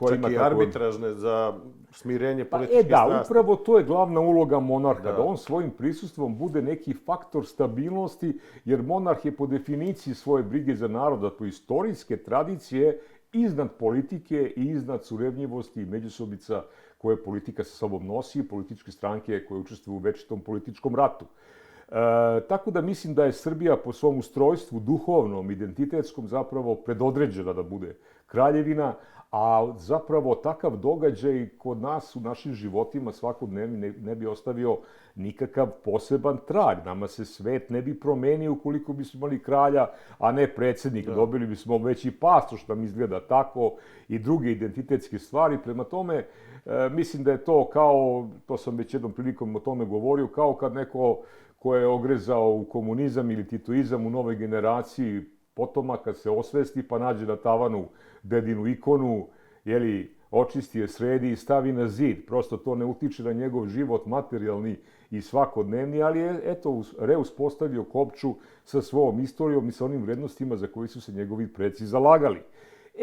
S2: Čak i arbitražne za smirenje političkih strasti.
S1: Da, upravo to je glavna uloga monarha, da on svojim prisustvom bude neki faktor stabilnosti, jer monarh je po definiciji svoje brige za naroda, po istorijske tradicije, iznad politike i iznad surevnjivosti i međusobica koje politika sa sobom nosi i političke stranke koje učestvuju u večitom političkom ratu. Tako da mislim da je Srbija po svom ustrojstvu, duhovnom, identitetskom, zapravo predodređena da bude kraljevina, a zapravo takav događaj kod nas u našim životima svakodnevni ne bi ostavio nikakav poseban trag. Nama se svet ne bi promenio ukoliko bismo imali kralja, a ne predsjednika. Dobili bismo već i pasoš nam izgleda tako i druge identitetske stvari. Prema tome, mislim da je to kao, to sam već jednom prilikom o tome govorio, kao kad neko ko je ogrezao u komunizam ili titoizam u novoj generaciji potomaka se osvesti pa nađe na tavanu dedinu ikonu, očisti je, sredi i stavi na zid. Prosto to ne utiče na njegov život materijalni i svakodnevni, ali je, eto, reuspostavio kopču sa svojom istorijom i sa onim vrednostima za koji su se njegovi preci zalagali.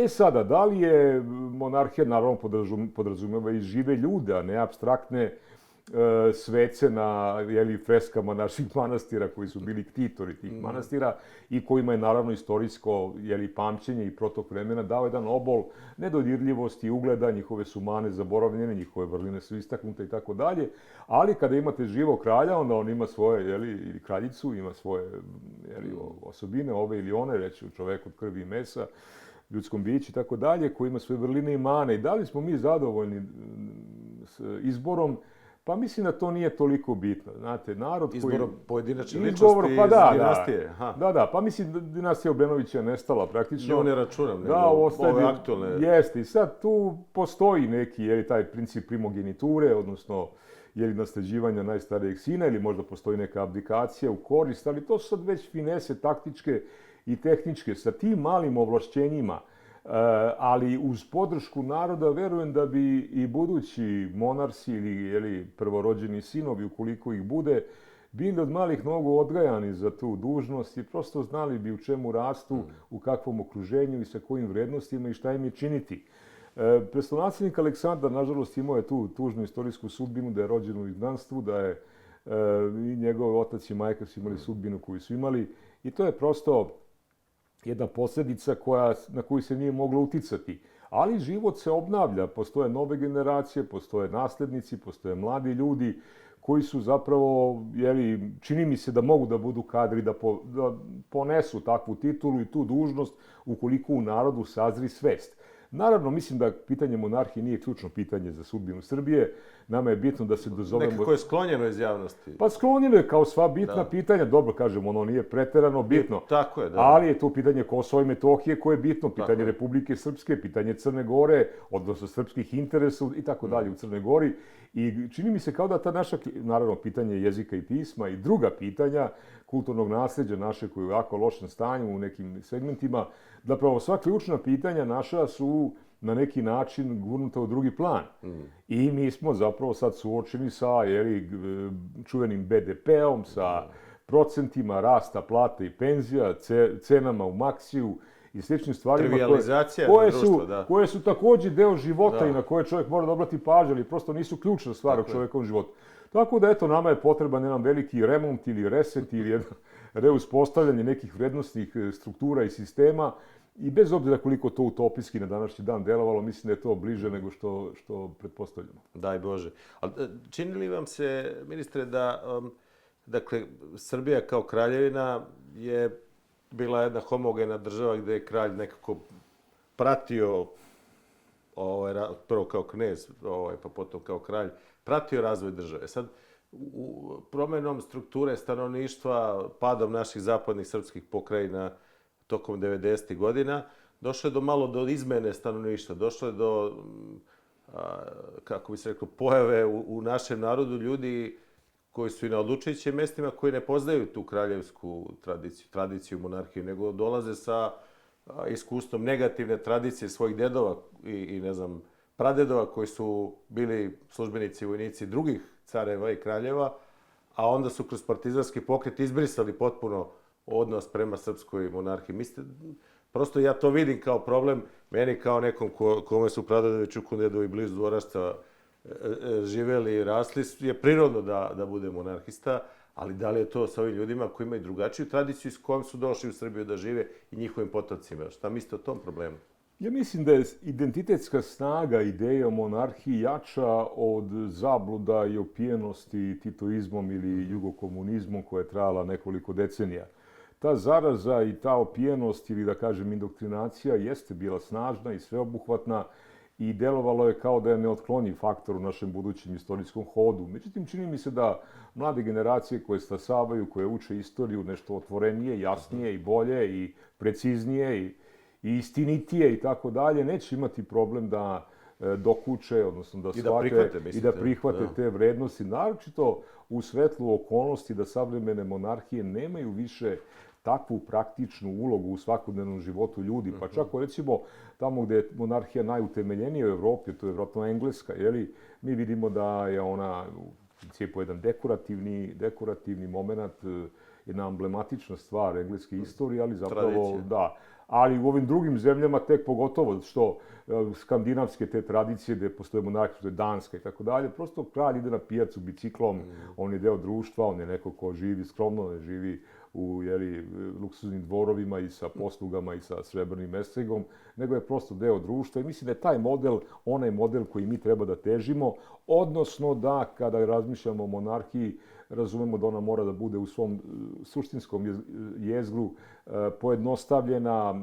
S1: Sada, da li je monarhija, naravno, podrazumeva i žive ljude, a ne apstraktne svece na freskama naših manastira koji su bili ktitori tih manastira i kojima je naravno istorijsko pamćenje i protok vremena dao jedan obol nedodirljivosti, ugleda, njihove su mane zaboravljene, njihove vrline su istaknute i tako dalje, ali kada imate živog kralja, onda on ima svoje, ili kraljicu, ima svoje osobine, ove ili one, reći u čoveku od krvi i mesa, ljudskom biću i tako dalje, koji ima svoje vrline i mane. I da li smo mi zadovoljni s izborom? Pa mislim da to nije toliko bitno. Znate, narod koji...
S2: Izborom pojedinačne ličnosti iz dinastije.
S1: Da, pa mislim da dinastija Obrenovića je nestala praktično.
S2: Nju ne računam, nego ove aktualne...
S1: Jeste, i sad tu postoji neki, taj princip primogeniture, odnosno nasleđivanja najstarijeg sina, ili možda postoji neka abdikacija u korist, ali to su sad već finese taktičke i tehničke. Sa tim malim ovlašćenjima, ali uz podršku naroda verujem da bi i budući monarsi ili prvorođeni sinovi, ukoliko ih bude, bili od malih nogu odgajani za tu dužnost i prosto znali bi u čemu rastu, u kakvom okruženju i sa kojim vrednostima i šta im je činiti. Prestolonaslednik Aleksandar, nažalost, imao je tu tužnu istorijsku sudbinu da je rođen u izgnanstvu, da je i njegov otac i majka su imali sudbinu koju su imali i to je prosto jedna posljedica na koju se nije moglo uticati. Ali život se obnavlja, postoje nove generacije, postoje naslednici, postoje mladi ljudi koji su zapravo, čini mi se da mogu da budu kadri da ponesu takvu titulu i tu dužnost ukoliko u narodu sazri svest. Naravno, mislim da pitanje monarhije nije ključno pitanje za sudbinu Srbije. Nama je bitno da se dozovemo...
S2: Nekako je sklonjeno iz javnosti.
S1: Pa sklonjeno je kao sva bitna pitanja. Dobro, kažem, ono nije preterano bitno.
S2: Tako je, da.
S1: Ali je to pitanje Kosova i Metohije koje je bitno. Pitanje Republike Srpske, pitanje Crne Gore, odnosno srpskih interesa i tako dalje u Crnoj Gori. I čini mi se kao da ta naša, naravno, pitanje jezika i pisma i druga pitanja kulturnog nasljeđa naše koje je u jako lošem stanju u nekim segmentima, zapravo sva ključna pitanja naša su na neki način gurnuta u drugi plan. I mi smo zapravo sad suočeni sa čuvenim BDP-om, sa procentima rasta plata i penzija, cenama u Maksiju i sličnim stvarima koje su također deo života i na koje čovjek mora da obrati pažnju, ali prosto nisu ključna stvar u čovjekovom životu. Tako da, eto, nama je potreban jedan veliki remont ili reset ili reuspostavljanje nekih vrednostnih struktura i sistema i bez obzira koliko to utopijski na današnji dan delovalo, mislim da je to bliže nego što pretpostavljamo.
S2: Daj Bože. Čini li vam se, ministre, da dakle, Srbija kao kraljevina je bila jedna homogena država gdje je kralj nekako pratio prvo kao knez, pa potom kao kralj, pratio razvoj države. Sad, promjenom strukture stanovništva, padom naših zapadnih srpskih pokrajina tokom 90. godina, došlo je malo do izmene stanovništva, došlo je do, kako bi se reklo, pojave u našem narodu ljudi koji su i na odlučujućim mjestima, koji ne poznaju tu kraljevsku tradiciju monarhiju, nego dolaze sa iskustvom negativne tradicije svojih dedova i ne znam, pradedova koji su bili službenici i vojnici drugih careva i kraljeva, a onda su kroz partizanski pokret izbrisali potpuno odnos prema srpskoj monarhiji. Mislite, prosto ja to vidim kao problem, meni kao nekom kome su pradedovi, čukundedovi blizu dvorašca živeli i rasli, je prirodno da bude monarhista, ali da li je to sa ovim ljudima koji imaju drugačiju tradiciju i s kojom su došli u Srbiju da žive i njihovim potomcima? Šta mislite o tom problemu?
S1: Ja mislim da je identitetska snaga ideje o monarhiji jača od zabluda i opijenosti titoizmom ili jugokomunizmom koja je trajala nekoliko decenija. Ta zaraza i ta opijenost ili da kažem indoktrinacija jeste bila snažna i sveobuhvatna i delovalo je kao da je neotklonjiv faktor u našem budućem istorijskom hodu. Međutim, čini mi se da mlade generacije koje stasavaju, koje uče istoriju nešto otvorenije, jasnije i bolje i preciznije i istinitije i tako dalje, neće imati problem da dokuče, odnosno da shvate i da prihvate te vrednosti, naročito u svetlu okolnosti da savremene monarhije nemaju više takvu praktičnu ulogu u svakodnevnom životu ljudi. Pa čak recimo tamo gdje je monarhija najutemeljenija u Evropi, to je vjerojatno Engleska, mi vidimo da je ona u principu jedan dekorativni moment, jedna emblematična stvar engleske istorije, ali zapravo da. Ali u ovim drugim zemljama tek pogotovo što skandinavske te tradicije gdje postoje monarhija, što je Danska i tako dalje, prosto kralj ide na pijacu biciklom, on je deo društva, on je neko ko živi skromno, ne živi u luksuznim dvorovima i sa poslugama i sa srebrnim mesegom, nego je prosto deo društva i mislim da je taj model onaj model koji mi treba da težimo, odnosno da kada razmišljamo o monarhiji razumemo da ona mora da bude u svom suštinskom jezgru pojednostavljena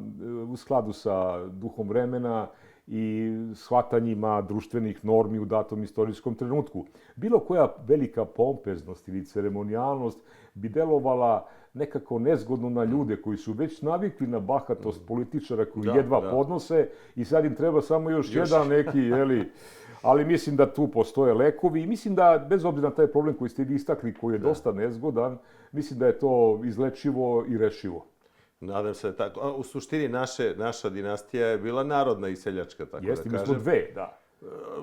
S1: u skladu sa duhom vremena i shvatanjima društvenih normi u datom istorijskom trenutku. Bilo koja velika pompeznost ili ceremonijalnost bi delovala nekako nezgodno na ljude koji su već navikli na bahatost političara koji jedva podnose i sad im treba samo još jedan neki, ali mislim da tu postoje lekovi i mislim da, bez obzira na taj problem koji ste vi istakli, koji je dosta nezgodan, mislim da je to izlečivo i rešivo.
S2: Nadam se tako. U suštini naša dinastija je bila narodna i seljačka, tako da kažem.
S1: Jeste, mi smo dve, da.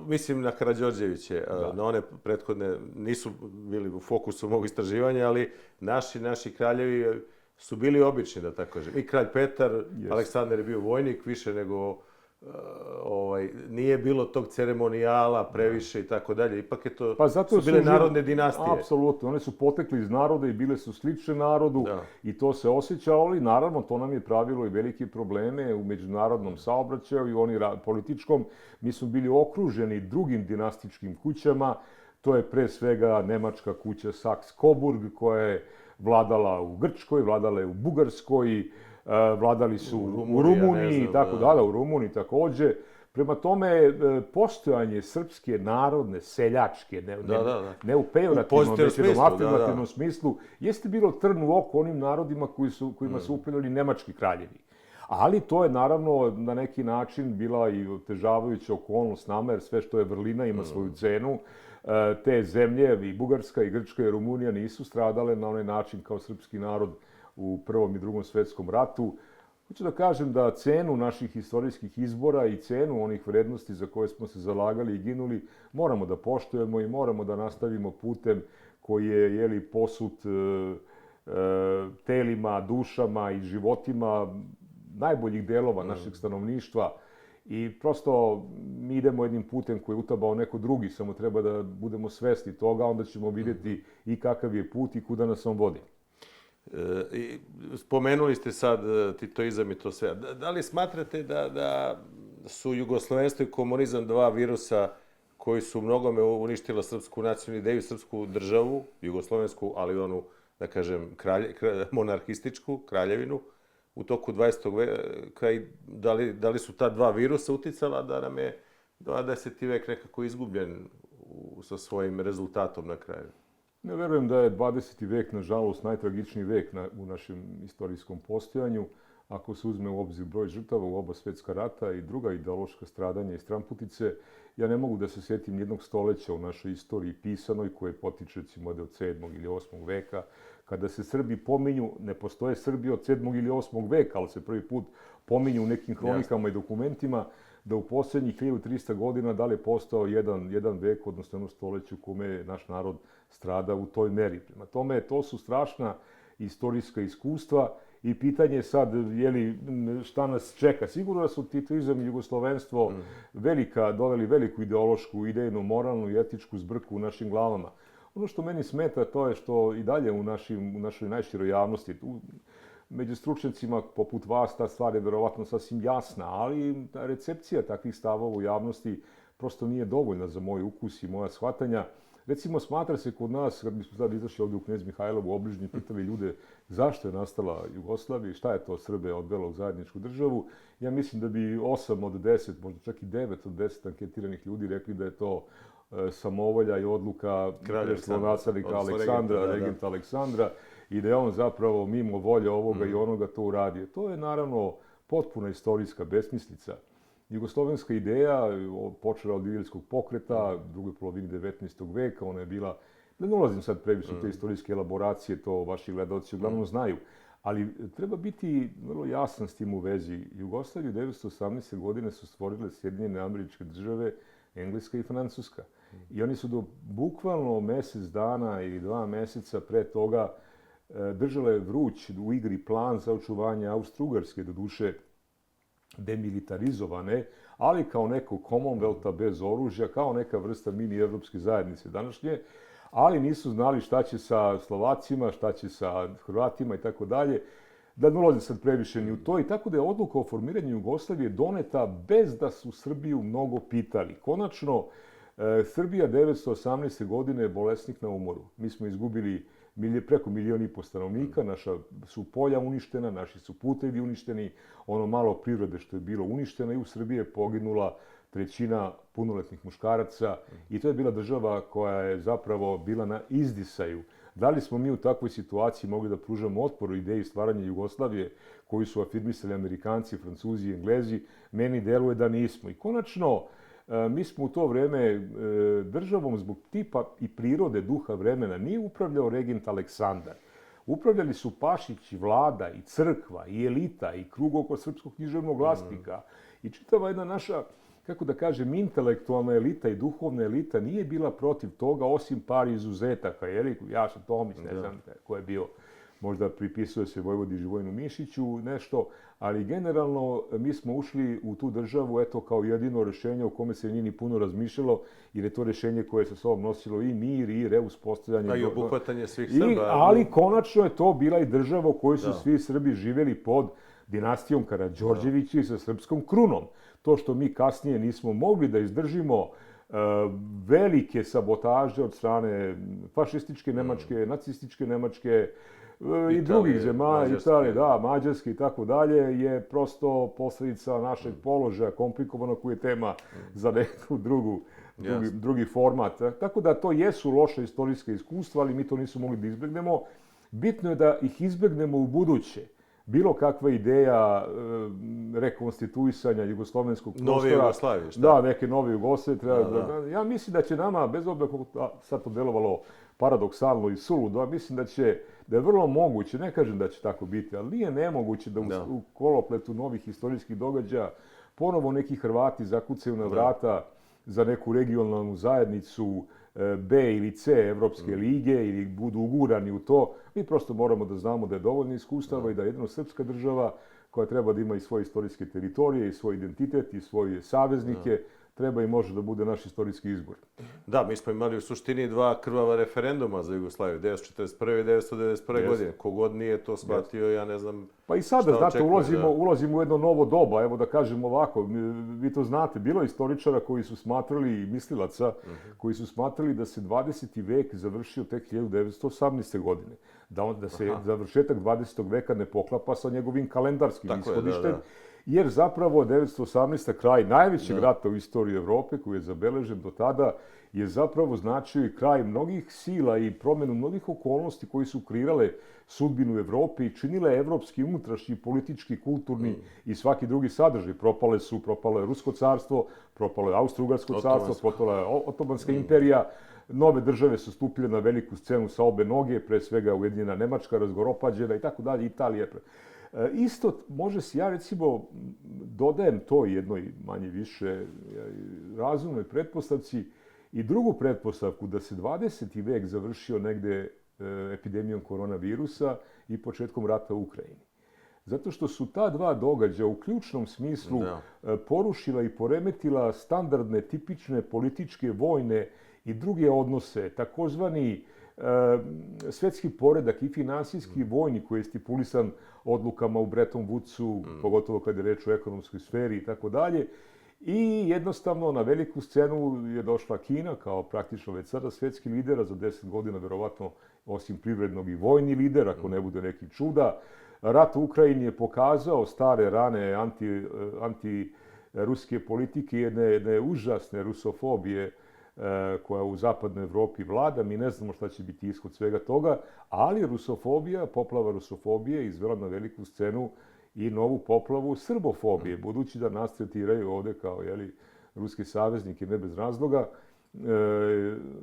S2: Mislim na Karađorđeviće, na one prethodne nisu bili u fokusu mog istraživanja, ali naši kraljevi su bili obični, da tako kažem. I kralj Petar, Aleksandar je bio vojnik, više nego nije bilo tog ceremonijala previše i tako dalje. Ipak je to, su bile narodne dinastije.
S1: Apsolutno, one su potekli iz naroda i bile su slične narodu i to se osjećalo, ali naravno to nam je pravilo i velike probleme u međunarodnom saobraćaju i oni političkom. Mi smo bili okruženi drugim dinastičkim kućama, to je pre svega nemačka kuća Saks-Coburg koja je vladala u Grčkoj, vladala je u Bugarskoj, vladali su u Rumuniji i tako dalje, u Rumuniji također. Prema tome, postojanje srpske narodne, seljačke, ne u pejorativnom, već u afirmativnom smislu, jeste bilo trn u oko onim narodima kojima su upravljali nemački kraljevi. Ali to je naravno na neki način bila i otežavajuća okolnost nama, jer sve što je vrlina ima svoju cenu. Te zemlje, i Bugarska, i Grčka, i Rumunija nisu stradale na onaj način kao srpski narod u Prvom i Drugom svjetskom ratu. Hoću da kažem da cenu naših istorijskih izbora i cenu onih vrednosti za koje smo se zalagali i ginuli moramo da poštujemo i moramo da nastavimo putem koji je posut telima, dušama i životima najboljih delova našeg stanovništva. I prosto mi idemo jednim putem koji je utabao neko drugi, samo treba da budemo svesni toga, onda ćemo vidjeti i kakav je put i kuda nas on vodi.
S2: Spomenuli ste sad titoizam i to sve. Da li smatrate da su jugoslovenstvo i komunizam dva virusa koji su mnogome uništila srpsku nacionalnu ideju, srpsku državu, jugoslovensku, ali onu, da kažem, monarhističku kraljevinu u toku 20. veka, da li su ta dva virusa uticala da nam je 20. vek nekako izgubljen sa svojim rezultatom na kraju.
S1: Ne verujem da je 20. vek, nažalost, najtragičniji vek u našem istorijskom postojanju. Ako se uzme u obzir broj žrtava u oba svjetska rata i druga ideološka stradanja i stranputice, ja ne mogu da se sjetim nijednog stoleća u našoj istoriji pisanoj koje potiče recimo od 7. ili 8. veka. Kada se Srbi pominju, ne postoje Srbi od 7. ili 8. veka, ali se prvi put pominju u nekim hronikama i dokumentima da u posljednjih 1300 godina da li je postao jedan vek, odnosno jedno stoljeće u kome je naš narod strada u toj meri. Prema tome, to su strašna istorijska iskustva i pitanje je sad, šta nas čeka. Sigurno da su titoizam i jugoslovenstvo doveli veliku ideološku, idejnu, moralnu i etičku zbrku u našim glavama. Ono što meni smeta to je što i dalje u našoj najširoj javnosti, među stručnjacima poput vas ta stvar je verovatno sasvim jasna, ali ta recepcija takvih stavova u javnosti prosto nije dovoljna za moj ukus i moja shvatanja. Recimo, smatra se kod nas, kad bismo sad izašli ovdje u Knez Mihajlovu obližnji, pitali ljude zašto je nastala Jugoslavija i šta je to Srbe odvelo u zajedničku državu. Ja mislim da bi 8 od 10, možda čak i 9 od 10 anketiranih ljudi rekli da je to samovolja i odluka naslednika Aleksandra, regenta Aleksandra, i da je on zapravo mimo volje ovoga i onoga to uradio. To je naravno potpuna istorijska besmislica. Jugoslovenska ideja počela od Ilirskog pokreta u drugoj polovini 19. veka. Ona je bila, da ne ulazim sad previše u te istorijske elaboracije, to vaši gledalci uglavnom znaju, ali treba biti vrlo jasan s tim u vezi. Jugoslaviju 1918. godine su stvorile Sjedinjene Američke Države, Engleska i Francuska. I oni su do bukvalno mjesec dana ili 2 mjeseca pre toga držale vruć u igri plan za očuvanje Austro-Ugarske, doduše demilitarizovane, ali kao neko Commonwealtha bez oružja, kao neka vrsta mini-evropske zajednice današnje, ali nisu znali šta će sa Slovacima, šta će sa Hrvatima i tako dalje. Da ne ulazim sad previše ni u to. I tako da je odluka o formiranju Jugoslavije doneta bez da su Srbiju mnogo pitali. Konačno, Srbija 1918. godine je bolesnik na umoru. Mi smo izgubili preko 1,5 miliona stanovnika, naša su polja uništena, naši su putevi uništeni, ono malo prirode što je bilo uništeno i u Srbiji je poginula 1/3 punoletnih muškaraca i to je bila država koja je zapravo bila na izdisaju. Da li smo mi u takvoj situaciji mogli da pružamo otpor ideji stvaranja Jugoslavije koju su afirmisali Amerikanci, Francuzi i Englezi? Meni deluje da nismo. I konačno, mi smo u to vreme državom zbog tipa i prirode duha vremena nije upravljao regent Aleksandar. Upravljali su Pašić i vlada i crkva i elita i krug oko srpskog književnog glasnika. I čitava jedna naša, kako da kažem, intelektualna elita i duhovna elita nije bila protiv toga osim par izuzetaka. Jaša Tomić, ne znam ko je bio, možda pripisuje se Vojvodi Živojinu Mišiću nešto, ali generalno mi smo ušli u tu državu kao jedino rješenje o kome se nije ni puno razmišljalo, jer je to rješenje koje sa sobom nosilo i mir i reuspostavljanje.
S2: Pa i obuhvatanje svih Srba.
S1: Ali konačno je to bila i država u kojoj su svi Srbi živjeli pod dinastijom Karađorđevića i sa srpskom krunom. To što mi kasnije nismo mogli da izdržimo velike sabotaže od strane fašističke Nemačke, nacističke Nemačke, i drugih zemalja, Italije, Mađarske i tako dalje, je prosto posljedica našeg položaja komplikovanog koji je tema za neku drugi format. Tako da to jesu loše istorijske iskustva, ali mi to nismo mogli da izbjegnemo. Bitno je da ih izbjegnemo u buduće. Bilo kakva ideja rekonstituisanja jugoslovenskog prostora.
S2: Nove Jugoslavije, šta?
S1: Da, neke nove Jugoslavije. Ja mislim da će nama, bez obzira kako sad to delovalo paradoksalno i suludo, mislim da je vrlo moguće, ne kažem da će tako biti, ali nije nemoguće da u kolopletu novih istorijskih događaja ponovo neki Hrvati zakucaju na vrata za neku regionalnu zajednicu B ili C Evropske lige ili budu ugurani u to. Mi prosto moramo da znamo da je dovoljno iskustava i da je jedino srpska država koja treba da ima i svoje istorijske teritorije i svoj identitet i svoje saveznike, treba i može da bude naš istorijski izbor.
S2: Da, mi smo imali u suštini 2 krvava referenduma za Jugoslaviju, 1941. i 1991. godine. Kogod nije to shvatio, ja ne znam.
S1: Pa i sada, znate, ulazimo u jedno novo doba, evo da kažem ovako, vi to znate, bilo je istoričara koji su smatrali, i mislilaca, koji su smatrali da se 20. vek završio tek 1918. godine. da se završetak 20. veka ne poklapa sa njegovim kalendarskim ishodištem, jer zapravo 918. kraj najvećeg rata u istoriji Evrope, koji je zabeležen do tada, je zapravo značio i kraj mnogih sila i promjenu mnogih okolnosti koji su kreirale sudbinu Evrope i činile evropski, unutrašnji, politički, kulturni i svaki drugi sadržaj. Propalo je Rusko carstvo, propalo je Austro-Ugarsko carstvo, propala je Otomanska imperija. Nove države su stupile na veliku scenu sa obe noge, pre svega Ujedinjena Nemačka, razgoropađena i tako dalje, Italija. Isto može se, ja recimo dodajem to jednoj manje više razumnoj pretpostavci i drugu pretpostavku da se 20. vek završio negde epidemijom koronavirusa i početkom rata u Ukrajini. Zato što su ta dva događaja u ključnom smislu porušila i poremetila standardne, tipične političke, vojne i druge odnose, takozvani svetski poredak i finansijski i vojni koji je stipulisan odlukama u Bretton Woodsu, pogotovo kad je reč o ekonomskoj sferi i tako dalje. I jednostavno na veliku scenu je došla Kina kao praktično već sada svetski lider, a za 10 godina verovatno osim privrednog i vojni lider, ako ne bude neki čuda. Rat u Ukrajini je pokazao stare rane antiruske politike, jedne užasne rusofobije koja u zapadnoj Evropi vlada. Mi ne znamo šta će biti ishod svega toga, ali rusofobija, poplava rusofobije izvela na veliku scenu i novu poplavu srbofobije, budući da nas tretiraju ovde kao ruski saveznike, ne bez razloga.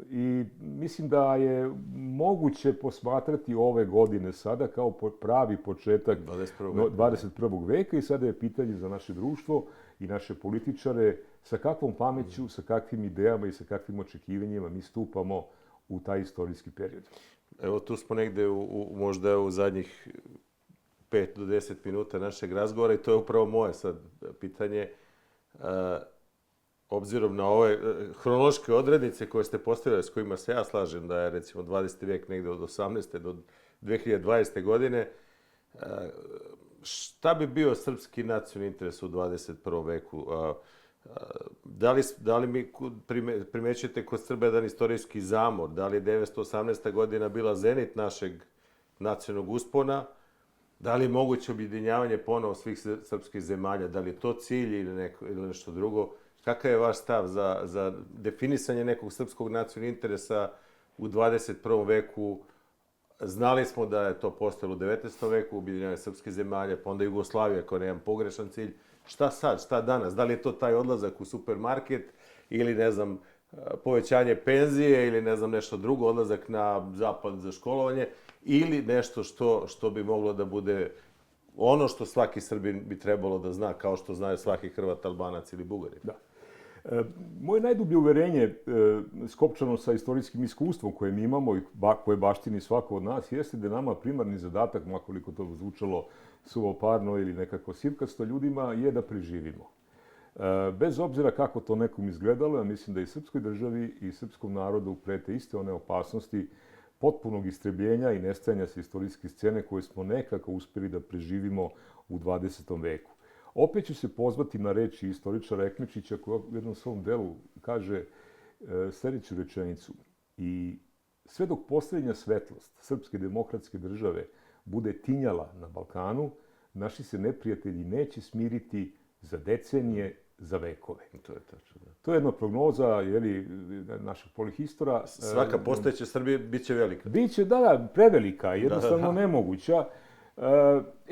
S1: I mislim da je moguće posmatrati ove godine sada kao pravi početak 21. veka i sada je pitanje za naše društvo i naše političare sa kakvom pameću, sa kakvim idejama i sa kakvim očekivanjima mi stupamo u taj istorijski period.
S2: Evo tu smo negde možda u zadnjih 5 do 10 minuta našeg razgovora i to je upravo moje sad pitanje. Obzirom na ove hronološke odrednice koje ste postavili, s kojima se ja slažem da je recimo 20. vek negde od 18. do 2020. godine, šta bi bio srpski nacionalni interes u 21. veku? Da li mi primećujete kod Srba jedan istorijski zamor? Da li je 918. godina bila zenit našeg nacionalnog uspona? Da li je moguće objedinjavanje ponovo svih srpskih zemalja? Da li je to cilj ili nešto drugo? Kakav je vaš stav za definisanje nekog srpskog nacionalnog interesa u 21. veku? Znali smo da je to postojalo u 19. veku, objedinjavanje srpskih zemalja, pa onda Jugoslavija kao nemam pogrešan cilj. Šta sad, šta danas? Da li je to taj odlazak u supermarket ili, ne znam, povećanje penzije ili, ne znam, nešto drugo, odlazak na zapad za školovanje ili nešto što bi moglo da bude ono što svaki Srbin bi trebalo da zna, kao što znaju svaki Hrvat, Albanac ili Bugarin?
S1: Da. Moje najdublje uverenje, skopčano sa istorijskim iskustvom koje mi imamo i koje baštini svako od nas, jeste da je nama primarni zadatak, makoliko to zvučalo suvoparno ili nekako sivkasto ljudima, je da preživimo. Bez obzira kako to nekom izgledalo, ja mislim da i srpskoj državi i srpskom narodu prete iste one opasnosti potpunog istrebljenja i nestajanja sa istorijske scene koje smo nekako uspeli da preživimo u 20. veku. Opet ću se pozvati na reči istoričara Ekmečića koji u jednom svom delu kaže sljedeću rečenicu. I sve dok posljednja svetlost srpske demokratske države bude tinjala na Balkanu, naši se neprijatelji neće smiriti za decenije, za vekove.
S2: To je tačno, da.
S1: To je jedna prognoza naših polihistora.
S2: Svaka postojeća Srbija biće velika.
S1: Biće, prevelika, jednostavno nemoguća.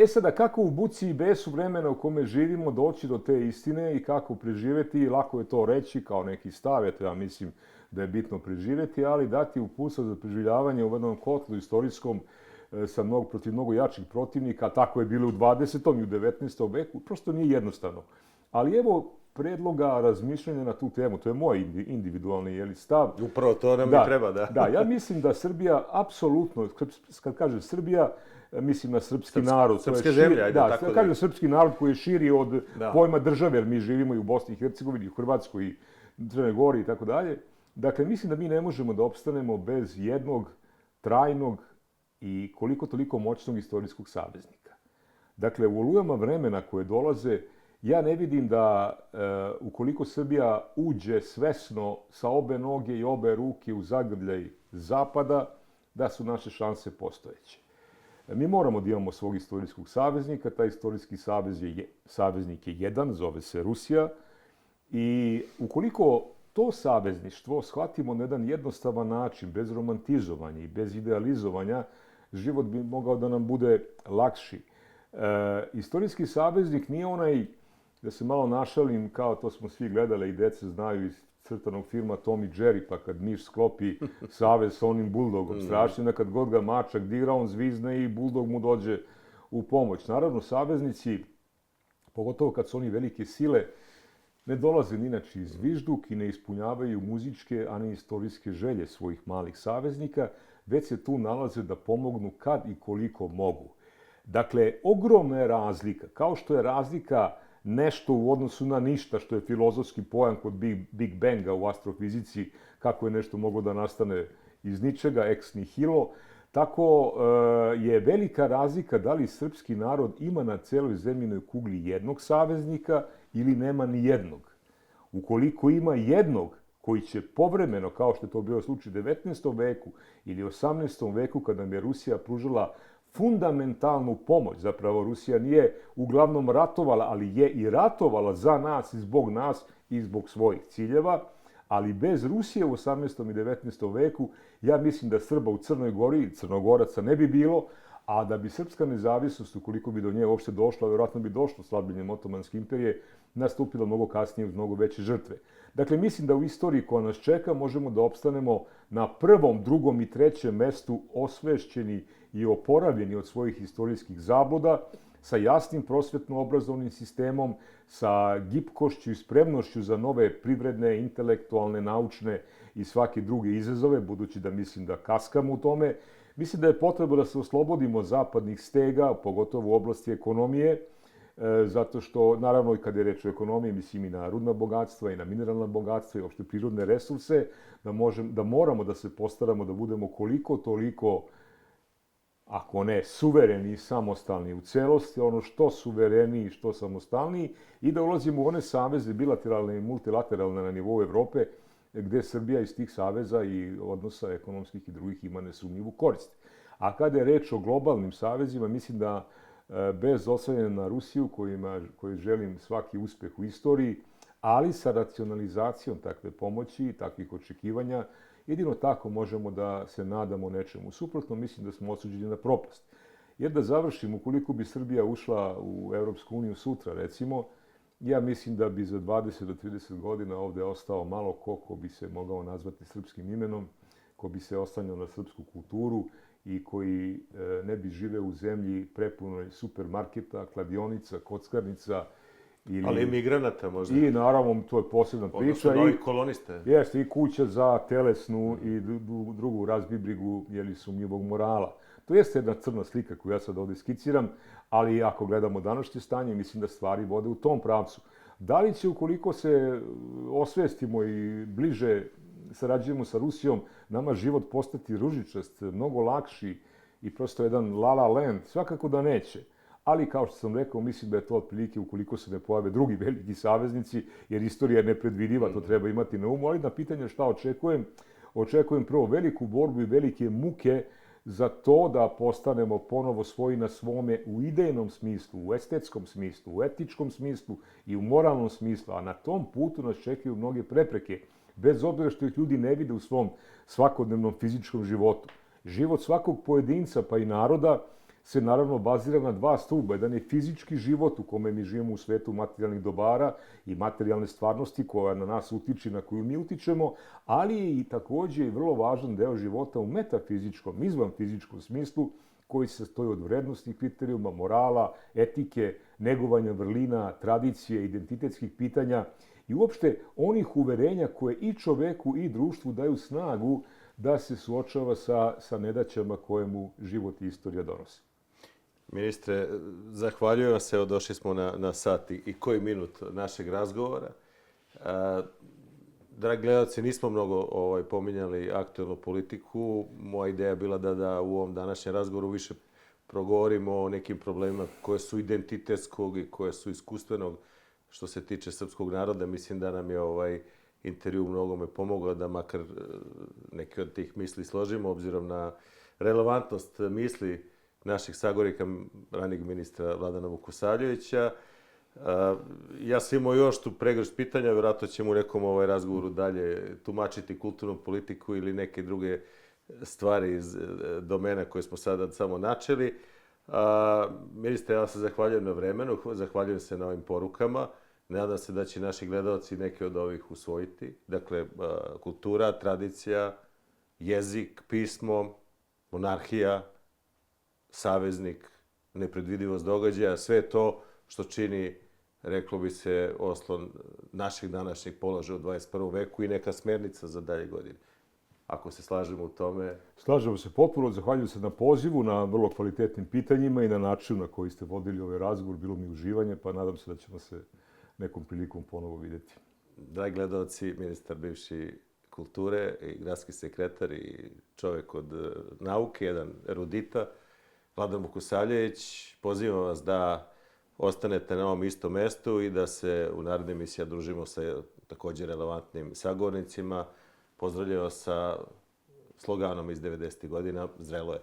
S1: Sada, kako u buci i besu vremena u kome živimo doći do te istine i kako preživeti, lako je to reći kao neki stav, eto ja mislim da je bitno preživeti, ali dati uputstvo za preživljavanje u jednom kotlu istorijskom protiv mnogo jačih protivnika, tako je bilo u 20. i u 19. veku, prosto nije jednostavno. Ali evo predloga razmišljanja na tu temu, to je moj individualni stav.
S2: Upravo to nam i treba, da.
S1: Da, ja mislim da Srbija apsolutno, kad kažem Srbija, mislim na srpski narod.
S2: Srpske zemlje, ajde tako
S1: da. Kažem srpski narod koji je širi od pojma države, jer mi živimo i u Bosni i Hercegovini, i u Hrvatskoj, i u Crnoj Gori i tako dalje. Dakle, mislim da mi ne možemo da opstanemo bez jednog trajnog i koliko toliko moćnog istorijskog saveznika. Dakle, u olujama vremena koje dolaze, ja ne vidim da ukoliko Srbija uđe svesno sa obe noge i obe ruke u zagrljaj Zapada, da su naše šanse postojeće. Mi moramo da imamo svog istorijskog saveznika, taj istorijski saveznik je jedan, zove se Rusija, i ukoliko to savezništvo shvatimo na jedan jednostavan način, bez romantizovanja i bez idealizovanja, život bi mogao da nam bude lakši. Istorijski saveznik nije onaj, da se malo našalim, kao to smo svi gledali i deca znaju iz crtanog filma Tom i Jerry, pa kad miš sklopi savez sa onim buldogom, strašno da kad god ga mačak dira, on zvizne i buldog mu dođe u pomoć. Naravno, saveznici, pogotovo kad su oni velike sile, ne dolaze inače iz vižduk i ne ispunjavaju muzičke, a ne istorijske želje svojih malih saveznika, već se tu nalaze da pomognu kad i koliko mogu. Dakle, ogromna je razlika, kao što je razlika nešto u odnosu na ništa, što je filozofski pojam kod Big Banga u astrofizici, kako je nešto moglo da nastane iz ničega, ex nihilo, tako je velika razlika da li srpski narod ima na celoj zemljinoj kugli jednog saveznika ili nema ni jednog. Ukoliko ima jednog koji će povremeno, kao što je to bio slučaj u 19. veku ili 18. veku, kada nam je Rusija pružila fundamentalnu pomoć. Zapravo, Rusija nije uglavnom ratovala, ali je i ratovala za nas i zbog svojih ciljeva. Ali bez Rusije u 18. i 19. veku, ja mislim da Srba u Crnoj Gori i Crnogoraca ne bi bilo, a da bi srpska nezavisnost, ukoliko bi do nje uopšte došla, vjerojatno bi došlo slabljenjem Otomanske imperije, nastupila mnogo kasnije uz mnogo veće žrtve. Dakle, mislim da u istoriji koja nas čeka možemo da opstanemo na prvom, drugom i trećem mestu osvešćeni i oporavljeni od svojih istorijskih zabluda, sa jasnim prosvetno-obrazovnim sistemom, sa gibkošću i spremnošću za nove privredne, intelektualne, naučne i svake druge izazove, budući da mislim da kaskamo u tome. Mislim da je potrebno da se oslobodimo od zapadnih stega, pogotovo u oblasti ekonomije, zato što, naravno, i kad je reč o ekonomiji, mislim i na rudna bogatstva i na mineralna bogatstva i uopšte prirodne resurse, da moramo da se postaramo da budemo koliko toliko, ako ne suvereni i samostalni u celosti, ono što suvereniji i što samostalniji, i da ulazimo u one saveze bilateralne i multilateralne na nivou Evrope, gde Srbija iz tih saveza i odnosa ekonomskih i drugih ima nesumnjivu korist. A kada je reč o globalnim savezima, mislim da bez oslanjanja na Rusiju, kojoj želim svaki uspeh u istoriji, ali sa racionalizacijom takve pomoći i takvih očekivanja, jedino tako možemo da se nadamo nečemu. Suprotno, mislim da smo osuđeni na propast. Jer da završim, ukoliko bi Srbija ušla u Evropsku uniju sutra, recimo, ja mislim da bi za 20 do 30 godina ovde ostao malo ko bi se mogao nazvati srpskim imenom, ko bi se oslanjao na srpsku kulturu i koji ne bi živeo u zemlji prepunoj supermarketa, kladionica, kockarnica.
S2: Ali migranata možda.
S1: I naravno, to je posebna priča.
S2: Odnosno novih kolonista.
S1: Jeste, i kuća za telesnu i drugu razbibrigu sumnjivog morala. To jeste jedna crna slika koju ja sad ovde skiciram, ali ako gledamo današnje stanje, mislim da stvari vode u tom pravcu. Da li će, ukoliko se osvestimo i bliže sarađujemo sa Rusijom, nama život postati ružičast, mnogo lakši i prosto jedan la land? Svakako da neće. Ali, kao što sam rekao, mislim da je to otprilike ukoliko se ne pojave drugi veliki saveznici, jer istorija je nepredvidiva, to treba imati na umu. Ali na pitanje šta očekujem prvo veliku borbu i velike muke za to da postanemo ponovo svoji na svome u idejnom smislu, u estetskom smislu, u etičkom smislu i u moralnom smislu. A na tom putu nas čekaju mnoge prepreke, bez obzira što ih ljudi ne vide u svom svakodnevnom fizičkom životu. Život svakog pojedinca, pa i naroda, se naravno bazira na dva stuba. Jedan je fizički život u kome mi živimo u svetu materijalnih dobara i materijalne stvarnosti koja na nas utiče, na koju mi utičemo, ali je i takođe vrlo važan deo života u metafizičkom, izvanfizičkom smislu, koji se sastoji od vrednostnih kriterijuma, morala, etike, negovanja vrlina, tradicije, identitetskih pitanja i uopšte onih uverenja koje i čoveku i društvu daju snagu da se suočava sa nedaćama koje mu život i istorija donose.
S2: Ministre, zahvaljujem se, došli smo na sat i koji minut našeg razgovora. Dragi gledalci, nismo mnogo pominjali aktuelnu politiku. Moja ideja je bila da u ovom današnjem razgovoru više progovorimo o nekim problemima koje su identitetskog i koje su iskustvenog što se tiče srpskog naroda. Mislim da nam je intervju mnogome pomogao da makar neke od tih misli složimo, obzirom relevantnost misli naših sagovornika, ranijeg ministra Vladana Vukosavljevića. Ja sam imao još tu pregršt pitanja, vjerojatno ćemo u nekom razgovoru dalje tumačiti kulturnu politiku ili neke druge stvari iz domena koje smo sada samo načeli. Ministre, ja se zahvaljujem na vremenu, zahvaljujem se na ovim porukama. Nadam se da će naši gledalci neke od ovih usvojiti. Dakle, kultura, tradicija, jezik, pismo, monarhija, saveznik, nepredvidivost događaja, sve to što čini, reklo bi se, oslon našeg današnjeg položaja u 21. veku i neka smernica za dalje godine. Ako se slažemo u tome...
S1: Slažemo se potpuno, zahvaljujem se na pozivu, na vrlo kvalitetnim pitanjima i na načinu na koji ste vodili ovaj razgovor. Bilo mi uživanje, pa nadam se da ćemo se nekom prilikom ponovo vidjeti.
S2: Dragi gledalci, ministar bivši kulture i gradski sekretar i čovjek od nauke, jedan erudita, Vladan Vukosavljević, pozivam vas da ostanete na ovom istom mestu i da se u narednoj emisiji družimo sa također relevantnim sagovornicima. Pozdravljam vas sa sloganom iz 90. godina, zrelo je.